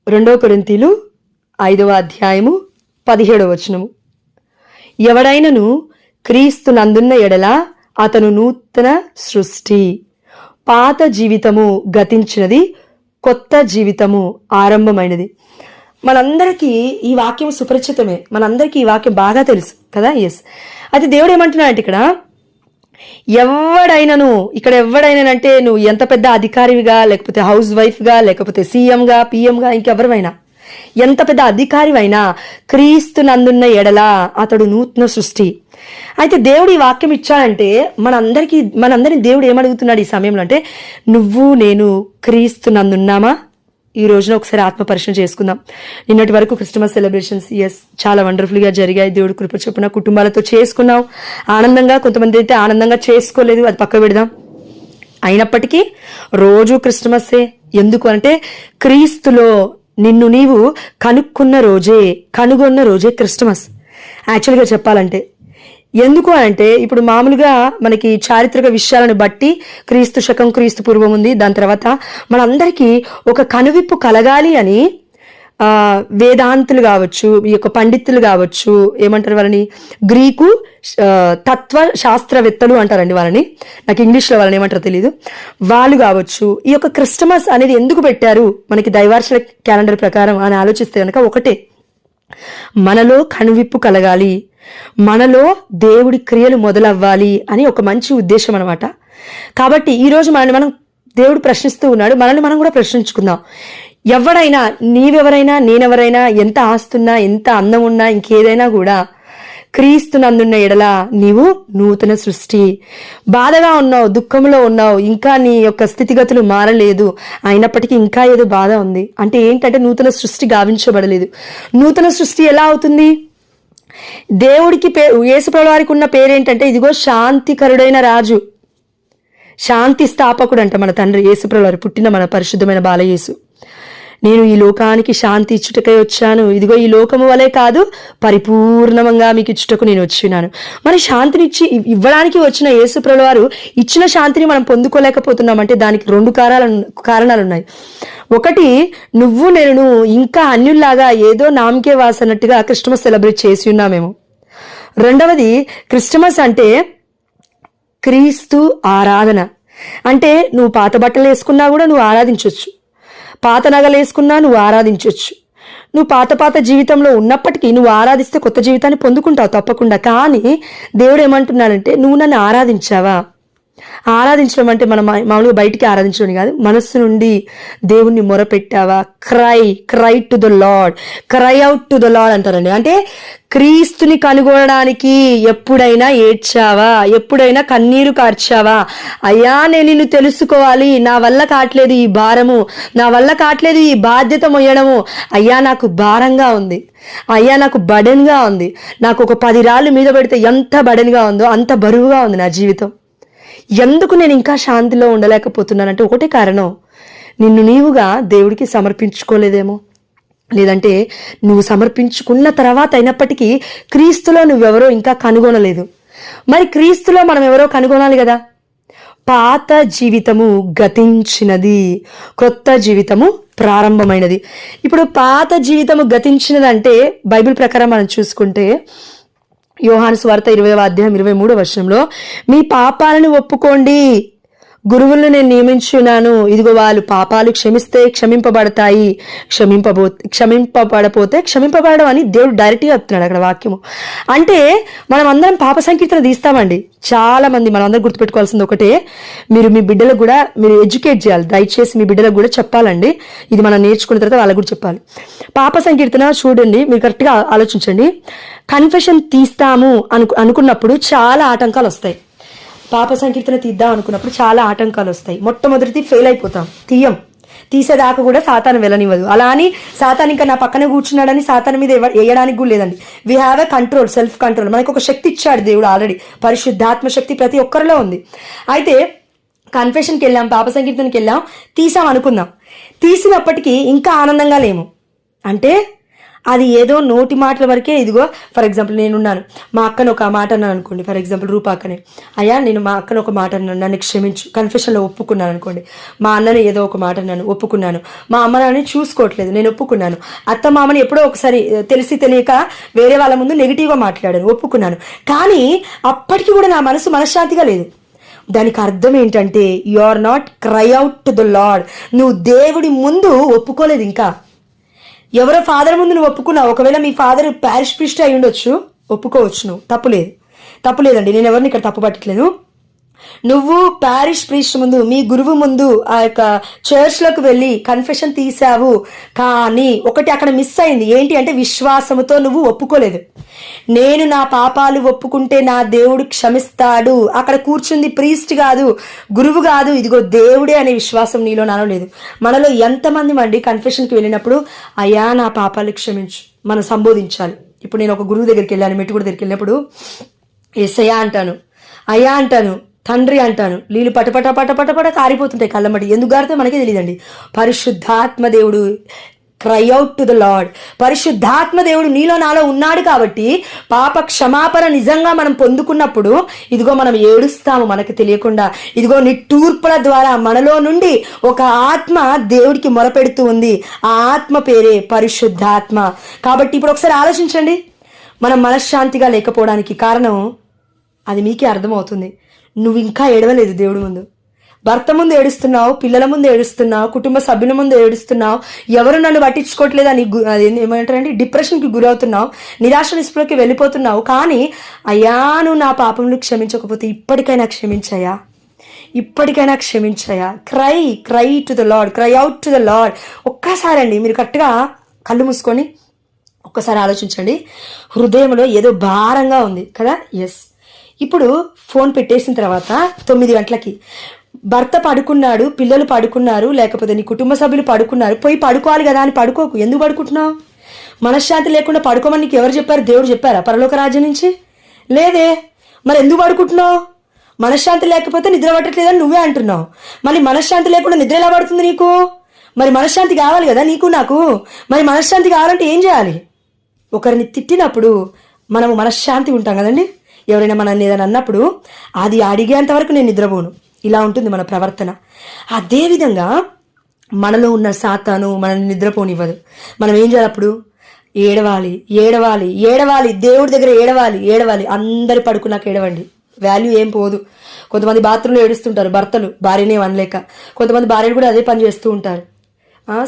2 కొరింథీలు 5వ అధ్యాయము 17వ వచనము. ఎవడైనను క్రీస్తు నందున్న ఎడల అతను నూతన సృష్టి, పాత జీవితము గతించినది, కొత్త జీవితము ఆరంభమైనది. మనందరికీ ఈ వాక్యం సుపరిచితమే, మనందరికీ ఈ వాక్యం బాగా తెలుసు కదా. ఎస్, అయితే దేవుడు ఏమంటున్నాడంటే ఇక్కడ ఎవడైనానంటే నువ్వు ఎంత పెద్ద అధికారివిగా, లేకపోతే హౌస్ వైఫ్గా, లేకపోతే సీఎంగా, పిఎంగా, ఇంకెవరివైనా, ఎంత పెద్ద అధికారివైనా క్రీస్తు నందున్న ఎడల అతడు నూతన సృష్టి. అయితే దేవుడు ఈ వాక్యం ఇచ్చాడంటే మనందరినీ దేవుడు ఏమడుగుతున్నాడు ఈ సమయంలో అంటే, నువ్వు నేను క్రీస్తు నందున్నామా? ఈ రోజున ఒకసారి ఆత్మ పరిశీలన చేసుకుందాం. నిన్నటి వరకు క్రిస్మస్ సెలబ్రేషన్స్ చాలా వండర్ఫుల్గా జరిగాయి. దేవుడి కృప చొప్పున కుటుంబాలతో చేసుకున్నాం ఆనందంగా. కొంతమంది అయితే ఆనందంగా చేసుకోలేదు, అది పక్క పెడదాం. అయినప్పటికీ రోజు క్రిస్మస్సే. ఎందుకు అంటే క్రీస్తులో నిన్ను నీవు కనుగొన్న రోజే క్రిస్మస్. యాక్చువల్గా చెప్పాలంటే ఎందుకు అంటే, ఇప్పుడు మామూలుగా మనకి చారిత్రక విషయాలను బట్టి క్రీస్తు శకం, క్రీస్తు పూర్వం ఉంది. దాని తర్వాత మనందరికీ ఒక కనువిప్పు కలగాలి అని వేదాంతులు కావచ్చు, ఈ యొక్క పండితులు కావచ్చు, ఏమంటారు వాళ్ళని, గ్రీకు తత్వ శాస్త్రవేత్తలు అంటారండి వాళ్ళని, నాకు ఇంగ్లీష్లో వాళ్ళని ఏమంటారో తెలియదు, వాళ్ళు కావచ్చు ఈ యొక్క క్రిస్మస్ అనేది ఎందుకు పెట్టారు మనకి దైవార్షణ క్యాలెండర్ ప్రకారం అని ఆలోచిస్తే కనుక ఒకటే, మనలో కనువిప్పు కలగాలి, మనలో దేవుడి క్రియలు మొదలవ్వాలి అని ఒక మంచి ఉద్దేశం అనమాట. కాబట్టి ఈరోజు మనం దేవుడు ప్రశ్నిస్తూ ఉన్నాడు, మనల్ని మనం కూడా ప్రశ్నించుకుందాం. ఎవరైనా, నీవెవరైనా, నేనెవరైనా, ఎంత ఆస్తున్నా, ఎంత అందం ఉన్నా, ఇంకేదైనా కూడా క్రీస్తు నందున్న ఎడల నీవు నూతన సృష్టి. బాధగా ఉన్నావు, దుఃఖంలో ఉన్నావు, ఇంకా నీ యొక్క స్థితిగతులు మారలేదు, అయినప్పటికీ ఇంకా ఏదో బాధ ఉంది అంటే ఏంటంటే నూతన సృష్టి గావించబడలేదు. నూతన సృష్టి ఎలా అవుతుంది? దేవుడికి యేసుప్రభువు వారికి ఉన్న పేరేంటంటే, ఇదిగో శాంతికరుడైన రాజు, శాంతి స్థాపకుడు అంట మన తండ్రి యేసుప్రభువు వారు పుట్టిన మన పరిశుద్ధమైన బాలయేసు. నేను ఈ లోకానికి శాంతి ఇచ్చుటకై వచ్చాను, ఇదిగో ఈ లోకము వలె కాదు పరిపూర్ణంగా మీకు ఇచ్చుటకు నేను వచ్చినాను. మరి శాంతిని ఇవ్వడానికి వచ్చిన యేసుప్రభువు వారు ఇచ్చిన శాంతిని మనం పొందుకోలేకపోతున్నామంటే దానికి 2 కారణాలు ఉన్నాయి. ఒకటి, నువ్వు నేను ఇంకా అన్యుల్లాగా ఏదో నామకే వాసనట్టుగా క్రిస్మస్ సెలబ్రేట్ చేసి ఉన్నామేమో. రెండవది, క్రిస్మస్ అంటే క్రీస్తు ఆరాధన. అంటే నువ్వు పాత బట్టలు వేసుకున్నా కూడా నువ్వు ఆరాధించవచ్చు, పాత నగలు వేసుకున్నా నువ్వు ఆరాధించవచ్చు, నువ్వు పాత జీవితంలో ఉన్నప్పటికీ నువ్వు ఆరాధిస్తే కొత్త జీవితాన్ని పొందుకుంటావు తప్పకుండా. కానీ దేవుడు ఏమంటున్నాడంటే, నువ్వు నన్ను ఆరాధించావా? ఆరాధించడం అంటే మనం మామూలుగా బయటికి ఆరాధించడం కాదు, మనస్సు నుండి దేవుణ్ణి మొరపెట్టావా? Cry to the Lord, cry out to the Lord అంటారండి. అంటే క్రీస్తుని కనుగొనడానికి ఎప్పుడైనా ఏడ్చావా? ఎప్పుడైనా కన్నీరు కార్చావా? అయ్యా, నేను నిన్ను తెలుసుకోవాలి, నా వల్ల కావట్లేదు ఈ భారము, నా వల్ల కావట్లేదు ఈ బాధ్యత మొయ్యడము, అయ్యా నాకు భారంగా ఉంది, అయ్యా నాకు బడెన్గా ఉంది, నాకు ఒక 10 రాళ్ళు మీద పెడితే ఎంత బడెన్గా ఉందో అంత బరువుగా ఉంది నా జీవితం, ఎందుకు నేను ఇంకా శాంతిలో ఉండలేకపోతున్నానంటే ఒకటే కారణం, నిన్ను నీవుగా దేవుడికి సమర్పించుకోలేదేమో, లేదంటే నువ్వు సమర్పించుకున్న తర్వాత అయినప్పటికీ క్రీస్తులో నువ్వెవరో ఇంకా కనుగొనలేదు. మరి క్రీస్తులో మనం ఎవరో కనుగొనాలి కదా. పాత జీవితము గతించినది, కొత్త జీవితము ప్రారంభమైనది. ఇప్పుడు పాత జీవితము గతించినది అంటే బైబిల్ ప్రకారం మనం చూసుకుంటే యోహాను సువార్త 20వ అధ్యాయం 23వ వచనంలో, మీ పాపాలను ఒప్పుకోండి, గురువులను నేను నియమించున్నాను, ఇదిగో వాళ్ళు పాపాలు క్షమిస్తే క్షమింపబడతాయి, క్షమింపబడపోతే క్షమింపబడడం అని దేవుడు డైరెక్ట్గా చెప్తున్నాడు అక్కడ వాక్యము. అంటే మనం అందరం పాప సంకీర్తన తీస్తామండి. చాలా మంది మనం అందరం గుర్తుపెట్టుకోవాల్సింది ఒకటే, మీరు మీ బిడ్డలకు కూడా మీరు ఎడ్యుకేట్ చేయాలి, దయచేసి మీ బిడ్డలకు కూడా చెప్పాలండి. ఇది మనం నేర్చుకున్న తర్వాత వాళ్ళకు కూడా చెప్పాలి. పాప సంకీర్తన చూడండి, మీరు కరెక్ట్గా ఆలోచించండి. కన్ఫెషన్ తీస్తాము అనుకున్నప్పుడు చాలా ఆటంకాలు వస్తాయి. పాప సంకీర్తన తీద్దాం అనుకున్నప్పుడు చాలా ఆటంకాలు వస్తాయి. మొట్టమొదటిది ఫెయిల్ అయిపోతాం, తీసేదాకా కూడా సాతాను వెళ్ళనివ్వదు. అలా అని సాతాను ఇంకా నా పక్కన కూర్చున్నాడని సాతాను మీద వేయడానికి కూడా లేదండి. We have a control, self control. మనకు ఒక శక్తి ఇచ్చాడు దేవుడు ఆల్రెడీ, పరిశుద్ధాత్మ శక్తి ప్రతి ఒక్కరిలో ఉంది. అయితే కన్ఫెషన్కి వెళ్ళాం, పాప సంకీర్తనకి వెళ్ళాం, తీసాం అనుకుందాం. తీసినప్పటికీ ఇంకా ఆనందంగా లేము. అంటే అది ఏదో నోటి మాటల వరకే. ఇదిగో ఫర్ ఎగ్జాంపుల్ నేనున్నాను, మా అక్కను ఒక మాట అన్నాను అనుకోండి, ఫర్ ఎగ్జాంపుల్ రూపాకనే, అయ్యా నేను మా అక్కను ఒక మాట అన్నాను, నన్ను క్షమించు, కన్ఫెషన్లో ఒప్పుకున్నాను అనుకోండి. మా అన్నని ఏదో ఒక మాట అన్నాను, ఒప్పుకున్నాను. మా అమ్మ నాన్నని చూసుకోవట్లేదు, నేను ఒప్పుకున్నాను. అత్త మామని ఎప్పుడో ఒకసారి తెలిసి తెలియక వేరే వాళ్ళ ముందు నెగిటివ్గా మాట్లాడాను, ఒప్పుకున్నాను. కానీ అప్పటికి కూడా నా మనసు మనశ్శాంతిగా లేదు. దానికి అర్థం ఏంటంటే you are not cry out to the lord. నువ్వు దేవుడి ముందు ఒప్పుకోలేదు. ఇంకా ఎవరో ఫాదర్ ముందు నువ్వు ఒప్పుకున్నావు. ఒకవేళ మీ ఫాదర్ ప్యారిష్ ప్రీస్ట్ అయి ఉండొచ్చు, ఒప్పుకోవచ్చు, నువ్వు తప్పులేదండి, నేను ఎవరిని ఇక్కడ తప్పు పట్టట్లేదు. నువ్వు ప్యారిష్ ప్రీస్ట్ ముందు, మీ గురువు ముందు, ఆ యొక్క చర్చ్లోకి వెళ్ళి కన్ఫెషన్ తీసావు. కానీ ఒకటి అక్కడ మిస్ అయింది. ఏంటి అంటే విశ్వాసముతో నువ్వు ఒప్పుకోలేదు. నేను నా పాపాలు ఒప్పుకుంటే నా దేవుడు క్షమిస్తాడు. అక్కడ కూర్చుంది ప్రీస్ట్ కాదు, గురువు కాదు, ఇదిగో దేవుడే అనే విశ్వాసం నీలో నాలో లేదు. మనలో ఎంతమంది మంది కన్ఫెషన్కి వెళ్ళినప్పుడు అయ్యా నా పాపాలు క్షమించు మనం సంబోధించాలి. ఇప్పుడు నేను ఒక గురువు దగ్గరికి వెళ్ళాను, మెట్టుగుడి దగ్గరికి వెళ్ళినప్పుడు యేసయ్యా అంటాను, అయ్యా అంటాను, తండ్రి అంటాను, నీళ్ళు పటపట పటపట కారిపోతుంటాయి కళ్ళమటి. ఎందుకు గారితే మనకే తెలియదండి. పరిశుద్ధాత్మ దేవుడు, cry out to the lord. పరిశుద్ధాత్మ దేవుడు నీలో నాలో ఉన్నాడు కాబట్టి పాప క్షమాపణ నిజంగా మనం పొందుకున్నప్పుడు ఇదిగో మనం ఏడుస్తాము మనకు తెలియకుండా. ఇదిగో నిట్టూర్పుల ద్వారా మనలో నుండి ఒక ఆత్మ దేవుడికి మొరపెడుతూ ఉంది. ఆ ఆత్మ పేరే పరిశుద్ధాత్మ. కాబట్టి ఇప్పుడు ఒకసారి ఆలోచించండి, మనం మనశ్శాంతిగా లేకపోవడానికి కారణం అది మీకే అర్థమవుతుంది. నువ్వు ఇంకా ఏడవలేదు దేవుడి ముందు. భర్త ముందు ఏడుస్తున్నావు, పిల్లల ముందు ఏడుస్తున్నావు, కుటుంబ సభ్యుల ముందు ఏడుస్తున్నావు, ఎవరు నన్ను పట్టించుకోవట్లేదు అని ఏమంటారంటే డిప్రెషన్కి గురవుతున్నావు, నిరాశ నిస్పృహకి వెళ్ళిపోతున్నావు. కానీ అయ్యా నువ్వు నా పాపంను క్షమించకపోతే ఇప్పటికైనా క్షమించాయా. Cry to the Lord, cry out to the Lord. ఒక్కసారి అండి మీరు కరెక్ట్గా కళ్ళు మూసుకొని ఒక్కసారి ఆలోచించండి. హృదయంలో ఏదో భారంగా ఉంది కదా. ఎస్, ఇప్పుడు ఫోన్ పెట్టేసిన తర్వాత 9 గంటలకి భర్త పడుకున్నాడు, పిల్లలు పడుకున్నారు, లేకపోతే నీ కుటుంబ సభ్యులు పడుకున్నారు, పోయి పడుకోవాలి కదా అని పడుకోకు. ఎందుకు పడుకుంటున్నావు? మనశ్శాంతి లేకుండా పడుకోమని నీకు ఎవరు చెప్పారు? దేవుడు చెప్పారా పరలోక రాజ్యం నుంచి? లేదే. మరి ఎందుకు పడుకుంటున్నావు? మనశ్శాంతి లేకపోతే నిద్ర పట్టట్లేదని నువ్వే అంటున్నావు. మళ్ళీ మనశ్శాంతి లేకుండా నిద్ర ఎలా పడుతుంది నీకు? మరి మనశ్శాంతి కావాలి కదా నీకు నాకు. మరి మనశ్శాంతి కావాలంటే ఏం చేయాలి? ఒకరిని తిట్టినప్పుడు మనము మనశ్శాంతి ఉంటాం కదండి. ఎవరైనా మనల్ని ఏదైనా అన్నప్పుడు అది అడిగేంత వరకు నేను నిద్రపోను. ఇలా ఉంటుంది మన ప్రవర్తన. అదేవిధంగా మనలో ఉన్న సాతాను మనల్ని నిద్రపోనివ్వదు. మనం ఏం చేయాలి? అప్పుడు ఏడవాలి, దేవుడి దగ్గర ఏడవాలి. అందరు పడుకున్నాక ఏడవండి, వాల్యూ ఏం పోదు. కొంతమంది బాత్రూంలో ఏడుస్తుంటారు భర్తలు, భార్యనే అనలేక. కొంతమంది భార్యలు కూడా అదే పని చేస్తూ ఉంటారు.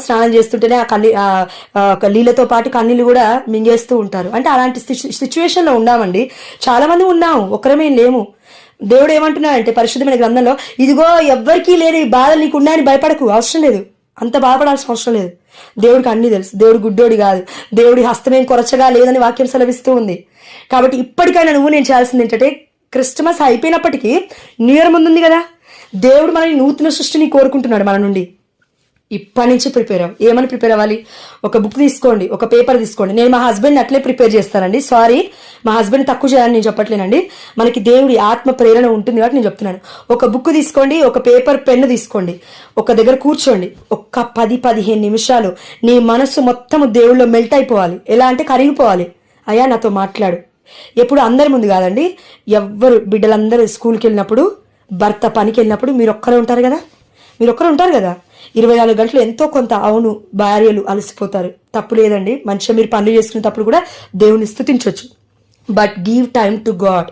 స్నానం చేస్తుంటేనే ఆ నీళ్ళతో పాటు కన్నీళ్ళు కూడా మింగేస్తూ ఉంటారు. అంటే అలాంటి సిచ్యువేషన్లో ఉన్నామండి, చాలా మంది ఉన్నాము, ఒక్కరమేం లేము. దేవుడు ఏమంటున్నాడంటే పరిశుద్ధమైన గ్రంథంలో, ఇదిగో ఎవ్వరికీ లేని బాధలు నీకు ఉన్నాయని భయపడకు, అవసరం లేదు, అంత బాధపడాల్సిన అవసరం లేదు. దేవుడికి అన్నీ తెలుసు. దేవుడు గుడ్డోడి కాదు, దేవుడి హస్తమేం కొరచగా లేదని వాక్యం సెలవిస్తూ ఉంది. కాబట్టి ఇప్పటికైనా నేను చేయాల్సింది ఏంటంటే, క్రిస్టమస్ అయిపోయినప్పటికీ న్యూ ఇయర్ ముందుంది కదా, దేవుడు మనని నూతన సృష్టిని కోరుకుంటున్నాడు మన నుండి. ఇప్పటి నుంచి ఏమని ప్రిపేర్ అవ్వాలి? ఒక బుక్ తీసుకోండి, ఒక పేపర్ తీసుకోండి. నేను మా హస్బెండ్ని అట్లే ప్రిపేర్ చేస్తానండి. సారీ, మా హస్బెండ్ తక్కువ చేయాలని నేను చెప్పట్లేనండి, మనకి దేవుడి ఆత్మ ప్రేరణ ఉంటుంది కాబట్టి నేను చెప్తున్నాను. ఒక బుక్ తీసుకోండి, ఒక పేపర్ పెన్ను తీసుకోండి, ఒక దగ్గర కూర్చోండి. ఒక్క 10-15 నిమిషాలు నీ మనసు మొత్తం దేవుళ్ళో మెల్ట్ అయిపోవాలి. ఎలా అంటే కరిగిపోవాలి. అయ్యా నాతో మాట్లాడు. ఎప్పుడు అందరి ముందు కాదండి, ఎవ్వరు బిడ్డలందరూ స్కూల్కి వెళ్ళినప్పుడు, భర్త పనికి వెళ్ళినప్పుడు మీరు ఒక్కరే ఉంటారు కదా. 24 గంటలు ఎంతో కొంత, అవును భార్యలు అలసిపోతారు, తప్పు లేదండి, మంచిగా మీరు పనులు చేసుకునేటప్పుడు కూడా దేవుని స్తుతించవచ్చు. But give time to God.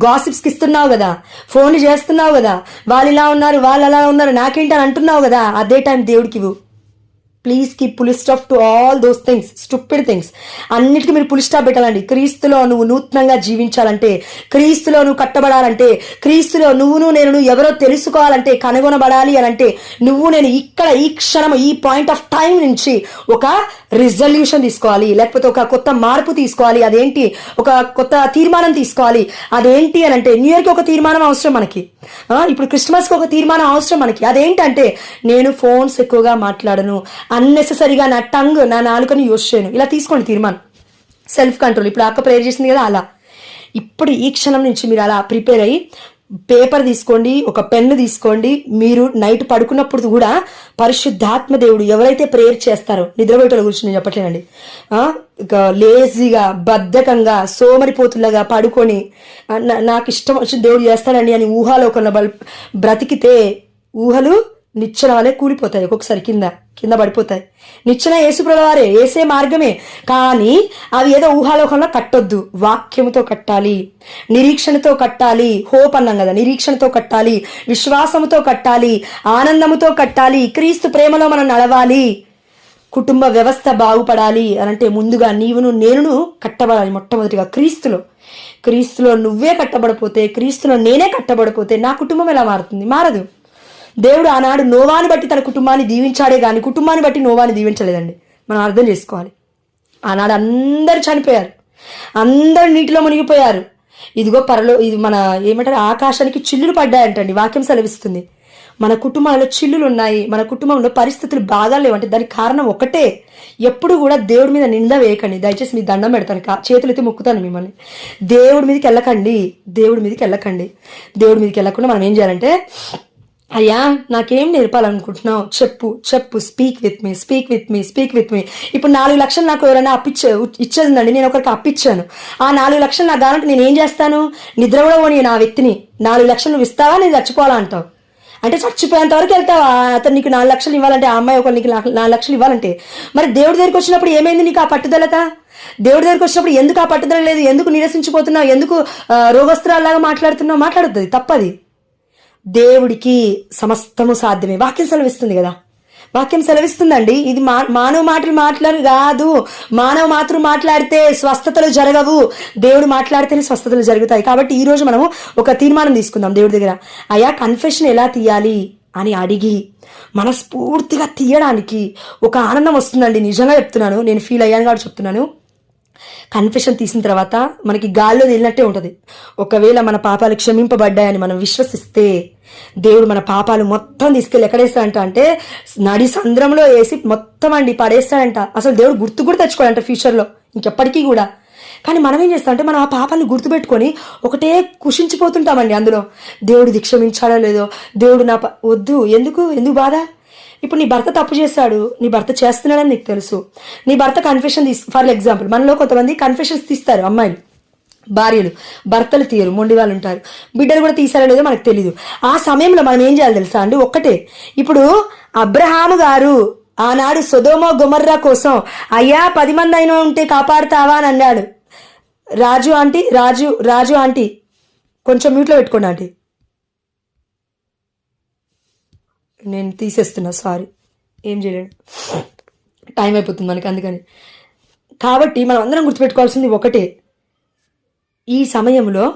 గాసిప్స్కి ఇస్తున్నావు కదా, ఫోన్లు చేస్తున్నావు కదా, వాళ్ళు ఇలా ఉన్నారు, వాళ్ళు అలా ఉన్నారు, నాకేంటని అంటున్నావు కదా, అదే టైం దేవుడికి ఇవ్వు. Please keep full stop to all those things, stupid things. అన్నిటికీ మీరు పుల్ స్టాప్ పెట్టాలండి. క్రీస్తులో నువ్వు నూతనంగా జీవించాలంటే, క్రీస్తులో నువ్వు కట్టబడాలంటే, క్రీస్తులో నేను ఎవరో తెలుసుకోవాలంటే, కనుగొనబడాలి అని అంటే, నేను ఇక్కడ ఈ క్షణం ఈ పాయింట్ ఆఫ్ టైం నుంచి ఒక రిజల్యూషన్ తీసుకోవాలి, లేకపోతే ఒక కొత్త మార్పు తీసుకోవాలి. అదేంటి? ఒక కొత్త తీర్మానం తీసుకోవాలి. అదేంటి అని అంటే, న్యూ ఇయర్కి ఒక తీర్మానం అవసరం మనకి, ఇప్పుడు క్రిస్మస్కి ఒక తీర్మానం అవసరం మనకి. అదేంటంటే, నేను ఫోన్స్ ఎక్కువగా మాట్లాడను, అన్నెసెసరీగా నా నాలుకని యూజ్ చేయను. ఇలా తీసుకోండి తీర్మానం. Self control. ఇప్పుడు అక్క ప్రేయర్ చేసింది కదా, అలా ఇప్పుడు ఈ క్షణం నుంచి మీరు అలా ప్రిపేర్ అయ్యి పేపర్ తీసుకోండి, ఒక పెన్ను తీసుకోండి. మీరు నైట్ పడుకున్నప్పుడు కూడా పరిశుద్ధాత్మ దేవుడు ఎవరైతే ప్రేయర్ చేస్తారో, నిద్రపోయేటోళ్ళ గురించి నేను చెప్పట్లేనండి, లేజీగా బద్ధకంగా సోమరిపోతులాగా పడుకొని నాకు ఇష్టం వచ్చిన దేవుడు చేస్తాడండి అని ఊహాలోకంలో బ్రతికితే ఊహలు నిచ్చెన వలె కూలిపోతాయి, ఒక్కొక్కసారి కింద పడిపోతాయి. నిచ్చెన యేసుప్రభువు వారే, యేసే మార్గమే. కానీ అవి ఏదో ఊహాలోకంలో కట్టొద్దు, వాక్యముతో కట్టాలి, నిరీక్షణతో కట్టాలి. హోప్ అన్నాం కదా, నిరీక్షణతో కట్టాలి, విశ్వాసముతో కట్టాలి, ఆనందముతో కట్టాలి. క్రీస్తు ప్రేమలో మనం నడవాలి. కుటుంబ వ్యవస్థ బాగుపడాలి అనంటే ముందుగా నేనును కట్టబడాలి. మొట్టమొదటిగా క్రీస్తులో నువ్వే కట్టబడిపోతే, క్రీస్తులో నేనే కట్టబడిపోతే నా కుటుంబం ఎలా మారుతుంది? మారదు. దేవుడు ఆనాడు నోవాని బట్టి తన కుటుంబాన్ని దీవించాడే కానీ కుటుంబాన్ని బట్టి నోవాని దీవించలేదండి. మనం అర్థం చేసుకోవాలి. ఆనాడు అందరు చనిపోయారు, అందరు నీటిలో మునిగిపోయారు. ఇదిగో ఇది మన ఏమంటారు, ఆకాశానికి చిల్లులు పడ్డాయంటండి వాక్యం సెలవిస్తుంది. మన కుటుంబాలలో చిల్లులు ఉన్నాయి, మన కుటుంబంలో పరిస్థితులు బాగా లేవంటే దానికి కారణం ఒకటే. ఎప్పుడు కూడా దేవుడి మీద నింద వేయకండి. దయచేసి మీ దండం పెడతాను, చేతులైతే మొక్కుతాను మిమ్మల్ని. దేవుడి మీదకి వెళ్ళకండి. దేవుడి మీదకి వెళ్ళకుండా మనం ఏం చేయాలంటే, అయ్యా నాకేం నేర్పాలనుకుంటున్నావు చెప్పు, స్పీక్ విత్ మీ. ఇప్పుడు 4 లక్షలు నాకు ఎవరైనా ఇచ్చేదండి, నేను ఒకరికి అప్పిచ్చాను. ఆ 4 లక్షలు నాకు కావాలంటే నేను ఏం చేస్తాను? నిద్ర కూడా పోనీ నా వ్యక్తిని. 4 లక్షలు నువ్వు ఇస్తావా, నేను చచ్చిపోవాలా అంటావు? అంటే చచ్చిపోయేంత వరకు వెళ్తావా? అతను నీకు 4 లక్షలు ఇవ్వాలంటే, ఆ అమ్మాయి ఒకరు నీకు 4 లక్షలు ఇవ్వాలంటే, మరి దేవుడి దగ్గరికి వచ్చినప్పుడు ఏమైంది నీకు ఆ పట్టుదలత? దేవుడి దగ్గరికి వచ్చినప్పుడు ఎందుకు ఆ పట్టుదల లేదు? ఎందుకు నిరసించిపోతున్నావు? ఎందుకు రోగస్త్రాల్లాగా మాట్లాడొద్దు, తప్పది. దేవుడికి సమస్తము సాధ్యమే. వాక్యం సెలవిస్తుంది కదా, వాక్యం సెలవిస్తుందండి. ఇది మానవ మాటలు కాదు. మానవ మాత్రం మాట్లాడితే స్వస్థతలు జరగవు, దేవుడు మాట్లాడితేనే స్వస్థతలు జరుగుతాయి. కాబట్టి ఈ రోజు మనము ఒక తీర్మానం తీసుకుందాం దేవుడి దగ్గర. అయ్యా కన్ఫెషన్ ఎలా తీయాలి అని అడిగి మనస్ఫూర్తిగా తీయడానికి ఒక ఆనందం వస్తుందండి. నిజంగా చెప్తున్నాను, నేను ఫీల్ అయ్యాను కాబట్టి చెప్తున్నాను. కన్ఫెషన్ తీసిన తర్వాత మనకి గాల్లో తేలినట్టే ఉంటుంది. ఒకవేళ మన పాపాలు క్షమింపబడ్డాయని మనం విశ్వసిస్తే దేవుడు మన పాపాలు మొత్తం తీసుకెళ్ళి ఎక్కడేస్తాడంట అంటే నడి సంద్రంలో వేసి మొత్తం పడేస్తాడంట. అసలు దేవుడు గుర్తు కూడా తెచ్చుకోవాలంట ఫ్యూచర్లో, ఇంకెప్పటికీ కూడా. కానీ మనం ఏం చేస్తామంటే మనం ఆ పాపాన్ని గుర్తుపెట్టుకొని ఒకటే కుషించిపోతుంటామండి అందులో. దేవుడు ఇది క్షమించాడో లేదో, దేవుడు వద్దు, ఎందుకు బాధ? ఇప్పుడు నీ భర్త తప్పు చేశాడు, నీ భర్త చేస్తున్నాడని నీకు తెలుసు, నీ భర్త కన్ఫెషన్ ఫర్ ఎగ్జాంపుల్ మనలో కొంతమంది కన్ఫెషన్స్ తీస్తారు, అమ్మాయిలు, భార్యలు, భర్తలు తీయరు, మొండి వాళ్ళు ఉంటారు. బిడ్డలు కూడా తీసారో లేదో మనకు తెలీదు. ఆ సమయంలో మనం ఏం చేయాలి తెలుసా అండి? ఒక్కటే, ఇప్పుడు అబ్రహాము గారు ఆనాడు సొదొమ గొమొర్రా కోసం అయ్యా 10 మంది అయినా ఉంటే కాపాడుతావా అని అన్నాడు. రాజు ఆంటీ కొంచెం మ్యూట్లో పెట్టుకోండి ఆంటీ, నేను తీసేస్తున్నా, సారీ, ఏం చేయలేడు, టైం అయిపోతుంది మనకి అందుకని. కాబట్టి మనం అందరం గుర్తుపెట్టుకోవాల్సింది ఒకటే, ఈ సమయంలో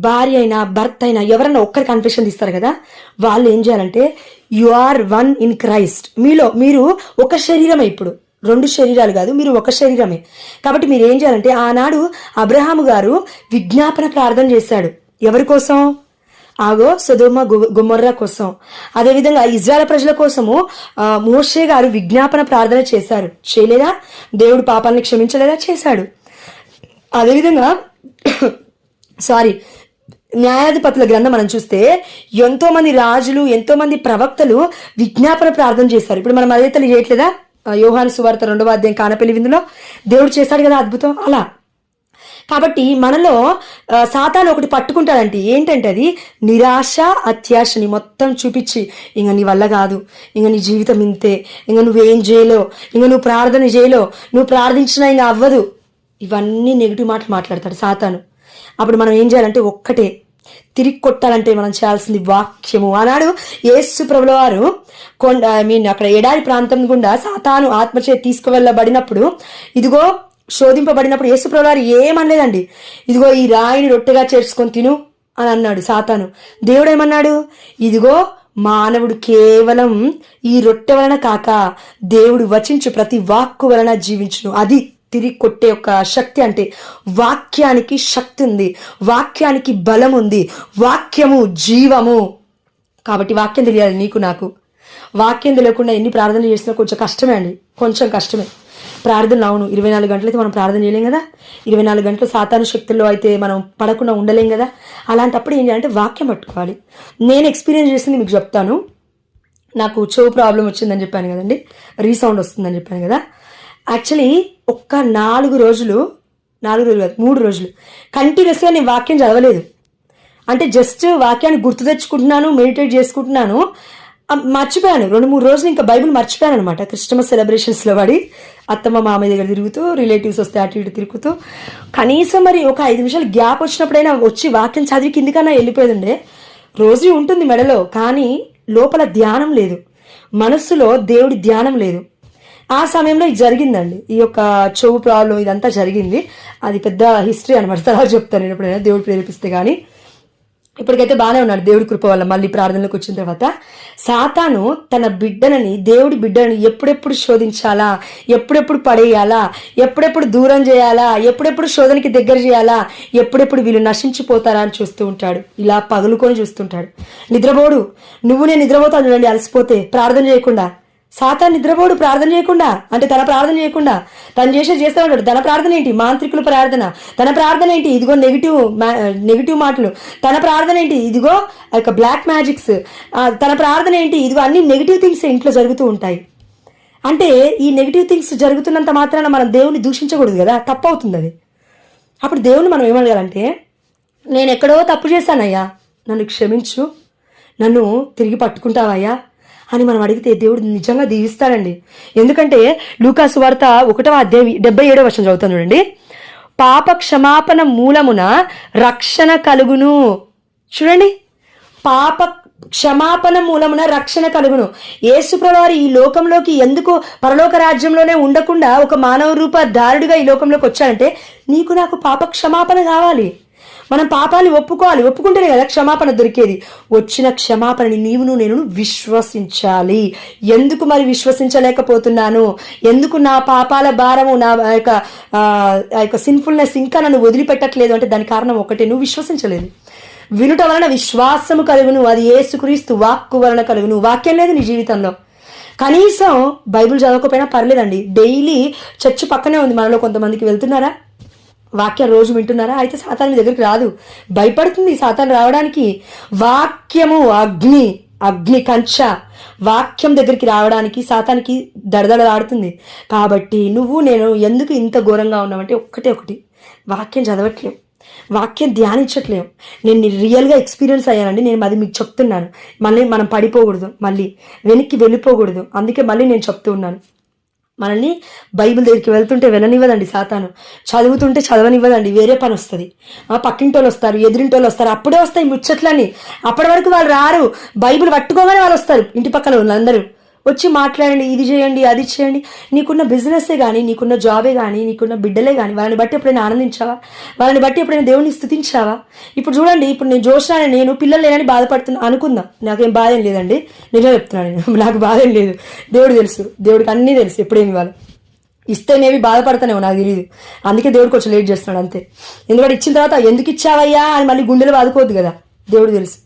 భార్య అయినా భర్త అయినా ఎవరైనా ఒక్కరి కన్ఫెషన్ తీస్తారు కదా, వాళ్ళు ఏం చేయాలంటే you are one in Christ. మీరు ఒక శరీరమే, ఇప్పుడు 2 శరీరాలు కాదు, మీరు ఒక శరీరమే. కాబట్టి మీరు ఏం చేయాలంటే ఆనాడు అబ్రహాము గారు విజ్ఞాపన ప్రార్థన చేశాడు. ఎవరి కోసం? సొదొమ గొమొర్రా కోసం. అదేవిధంగా ఇజ్రాయెల్ ప్రజల కోసము మోషే గారు విజ్ఞాపన ప్రార్థన చేశారు. చేయలేదా? దేవుడు పాపాలను క్షమించలేదా? చేశాడు. అదేవిధంగా న్యాయాధిపతుల గ్రంథం మనం చూస్తే ఎంతో మంది రాజులు, ఎంతో మంది ప్రవక్తలు విజ్ఞాపన ప్రార్థన చేశారు. ఇప్పుడు మనం అదే తల్లి చేయట్లేదా? యోహాను సువార్త 2వ అధ్యాయం కానపెళ్లి విందులో దేవుడు చేశాడు కదా అద్భుతం. అలా కాబట్టి మనలో సాతాను ఒకటి పట్టుకుంటాడంటే ఏంటంటే అది నిరాశ, అత్యాశని మొత్తం చూపించి ఇంక నీ వల్ల కాదు, ఇంక నీ జీవితం ఇంతే, ఇంక నువ్వేం చేయలేవు, ఇంక నువ్వు ప్రార్థన చేయలేవు, నువ్వు ప్రార్థించినా ఇంక అవ్వదు, ఇవన్నీ నెగిటివ్ మాటలు మాట్లాడతాడు సాతాను. అప్పుడు మనం ఏం చేయాలంటే ఒక్కటే, తిరిగి కొట్టాలంటే మనం చేయాల్సింది వాక్యము. ఆనాడు యేసు ప్రభుల వారు అక్కడ ఎడారి ప్రాంతం గుండా సాతాను ఆత్మచే తీసుకువెళ్ళబడినప్పుడు, ఇదిగో శోధింపబడినప్పుడు యేసు ప్రభుల వారు ఏమనలేదండి, ఇదిగో ఈ రాయిని రొట్టెగా చేర్చుకొని తిను అని అన్నాడు సాతాను. దేవుడు ఏమన్నాడు? ఇదిగో మానవుడు కేవలం ఈ రొట్టె వలన కాక దేవుడు వచించు ప్రతి వాక్కు వలన జీవించును. అది తిరిగి కొట్టే యొక్క శక్తి. అంటే వాక్యానికి శక్తి ఉంది, వాక్యానికి బలం ఉంది, వాక్యము జీవము. కాబట్టి వాక్యం తెలియాలి నీకు నాకు. వాక్యం తెలియకుండా ఎన్ని ప్రార్థనలు చేసినా కొంచెం కష్టమే అండి, కొంచెం కష్టమే. ప్రార్థనలు అవును 24 గంటలు అయితే మనం ప్రార్థన చేయలేం కదా, 24 గంటలు సాతాను శక్తుల్లో అయితే మనం పడకుండా ఉండలేం కదా. అలాంటప్పుడు ఏం చేయాలంటే వాక్యం పట్టుకోవాలి. నేను ఎక్స్పీరియన్స్ చేసింది మీకు చెప్తాను. నాకు చెవు ప్రాబ్లం వచ్చిందని చెప్పాను కదండి, రీసౌండ్ వస్తుందని చెప్పాను కదా. యాక్చువల్లీ ఒక్క 3 రోజులు కాదు 3 రోజులు కంటిన్యూస్గా నేను వాక్యం చదవలేదు. అంటే జస్ట్ వాక్యాన్ని గుర్తు తెచ్చుకుంటున్నాను, మెడిటేట్ చేసుకుంటున్నాను, మర్చిపోయాను. 2-3 రోజులు ఇంకా బైబిల్ మర్చిపోయాను అనమాట. క్రిస్టమస్ సెలబ్రేషన్స్లో పడి అత్తమ్మ మామయ్య దగ్గర తిరుగుతూ, రిలేటివ్స్ వస్తే అటు ఇటు తిరుగుతూ, కనీసం మరి ఒక 5 నిమిషాలు గ్యాప్ వచ్చినప్పుడైనా వచ్చి వాక్యం చదివి కిందికన్నా వెళ్ళిపోయిండే. రోజు ఉంటుంది మెడలో, కానీ లోపల ధ్యానం లేదు, మనస్సులో దేవుడి ధ్యానం లేదు. ఆ సమయంలో ఇది జరిగిందండి, ఈ యొక్క చెవు ప్రాబ్లం ఇదంతా జరిగింది. అది పెద్ద హిస్టరీ అనమాట, తర్వాత చెప్తాను నేను ఎప్పుడైనా దేవుడు ప్రేరేపిస్తే. కానీ ఇప్పటికైతే బాగానే ఉన్నాడు దేవుడి కృప వల్ల. మళ్ళీ ప్రార్థనలోకి వచ్చిన తర్వాత సాతాను తన బిడ్డలని, దేవుడి బిడ్డలని ఎప్పుడెప్పుడు శోధించాలా, ఎప్పుడెప్పుడు పడేయాలా, ఎప్పుడెప్పుడు దూరం చేయాలా, ఎప్పుడెప్పుడు శోధనకి దగ్గర చేయాలా, ఎప్పుడెప్పుడు వీళ్ళు నశించిపోతారా అని చూస్తూ ఉంటాడు. ఇలా పగులుకొని చూస్తుంటాడు. నిద్రపోడు. నేను నిద్రపోతాను చూడండి, అలసిపోతే ప్రార్థన చేయకుండా. సాతాను నిద్రపోడు ప్రార్థన చేయకుండా, అంటే తన ప్రార్థన చేయకుండా తను చేస్తూ ఉంటాడు. తన ప్రార్థన ఏంటి? మాంత్రికుల ప్రార్థన. తన ప్రార్థన ఏంటి? ఇదిగో నెగిటివ్ మాటలు. తన ప్రార్థన ఏంటి? ఇదిగో బ్లాక్ మ్యాజిక్స్. తన ప్రార్థన ఏంటి? ఇదిగో అన్ని నెగిటివ్ థింగ్స్ ఇంట్లో జరుగుతూ ఉంటాయి. అంటే ఈ నెగిటివ్ థింగ్స్ జరుగుతున్నంత మాత్రాన మనం దేవుని దూషించకూడదు కదా, తప్పు అవుతుంది అది. అప్పుడు దేవుని మనం ఏమడగాలంటే, నేను ఎక్కడో తప్పు చేశానయ్యా, నన్ను క్షమించు, నన్ను తిరిగి పట్టుకుంటావయ్యా అని మనం అడిగితే దేవుడు నిజంగా దీవిస్తాడండి. ఎందుకంటే లూకాసు వార్త 1వ అధ్యాయం 77వ వచనం చదువుతాను చూడండి. పాప క్షమాపణ మూలమున రక్షణ కలుగును. చూడండి, పాప క్షమాపణ మూలమున రక్షణ కలుగును. యేసుప్రభువారు ఈ లోకంలోకి ఎందుకు పరలోక రాజ్యంలోనే ఉండకుండా ఒక మానవ రూపధారుడిగా ఈ లోకంలోకి వచ్చాడంటే, నీకు నాకు పాప క్షమాపణ కావాలి. మనం పాపాన్ని ఒప్పుకోవాలి, ఒప్పుకుంటేనే కదా క్షమాపణ దొరికేది. వచ్చిన క్షమాపణని నేను విశ్వసించాలి. ఎందుకు మరి విశ్వసించలేకపోతున్నాను? ఎందుకు నా పాపాల భారము, నా యొక్క సిన్ఫుల్నెస్ ఇంకా నన్ను వదిలిపెట్టట్లేదు అంటే దాని కారణం ఒకటే, నువ్వు విశ్వసించలేదు. వినుట వలన విశ్వాసము కలుగును, అది యేసుక్రీస్తు వాక్కు వలన కలుగును. వాక్యం లేదు నీ జీవితంలో. కనీసం బైబిల్ చదవకపోయినా పర్లేదండి, డైలీ చర్చ్ పక్కనే ఉంది, మనలో కొంతమందికి వెళ్తున్నారా? వాక్యం రోజు వింటున్నారా? అయితే సాతాను మీ దగ్గరికి రాదు, భయపడుతుంది సాతాను రావడానికి. వాక్యము అగ్ని కంచ, వాక్యం దగ్గరికి రావడానికి సాతానికి దడదడలాడుతుంది. కాబట్టి నేను ఎందుకు ఇంత ఘోరంగా ఉన్నామంటే ఒకటి వాక్యం చదవట్లేం, వాక్యం ధ్యానించట్లేం. నేను రియల్గా ఎక్స్పీరియన్స్ అయ్యానండి. నేను అది మీకు చెప్తున్నాను. మళ్ళీ మనం పడిపోకూడదు, మళ్ళీ వెనక్కి వెళ్ళిపోకూడదు. అందుకే మళ్ళీ నేను చెప్తూ ఉన్నాను. మనల్ని బైబిల్ దగ్గరికి వెళ్తుంటే వెళ్ళనివ్వదండి సాతాను, చదువుతుంటే చదవనివ్వదండి. వేరే పని వస్తుంది, పక్కింటోళ్ళు వస్తారు, ఎదురింటోళ్ళు వస్తారు, అప్పుడే వస్తాయి ముచ్చట్లని. అప్పటి వరకు వాళ్ళు రారు, బైబిల్ పట్టుకోగానే వాళ్ళు వస్తారు. ఇంటి పక్కన వాళ్ళందరూ వచ్చి మాట్లాడండి, ఇది చేయండి, అది చేయండి. నీకున్న బిజినెస్సే కానీ, నీకున్న జాబే కానీ, నీకున్న బిడ్డలే కానీ, వాళ్ళని బట్టి ఎప్పుడైనా ఆనందించావా? వాళ్ళని బట్టి ఎప్పుడైనా దేవుడిని స్తుతించావా? ఇప్పుడు చూడండి, ఇప్పుడు నేను జోష్నానే, నేను పిల్లలు లేనని బాధపడుతున్నా అనుకుందా, నాకేం బాధ ఏం లేదండి, నిజం చెప్తున్నాను నేను, నాకు బాధ ఏం లేదు. దేవుడు తెలుసు, దేవుడికి అన్నీ తెలుసు ఎప్పుడేమి ఇవ్వాలి. ఇస్తేనేవి బాధపడతానేమో నాకు తెలియదు, అందుకే దేవుడు కొంచెం లేట్ చేస్తున్నాడు అంతే. ఎందుకంటే ఇచ్చిన తర్వాత ఎందుకు ఇచ్చావయ్యా అని మళ్ళీ గుండెలు బాదుకోవద్దు కదా, దేవుడు తెలుసు.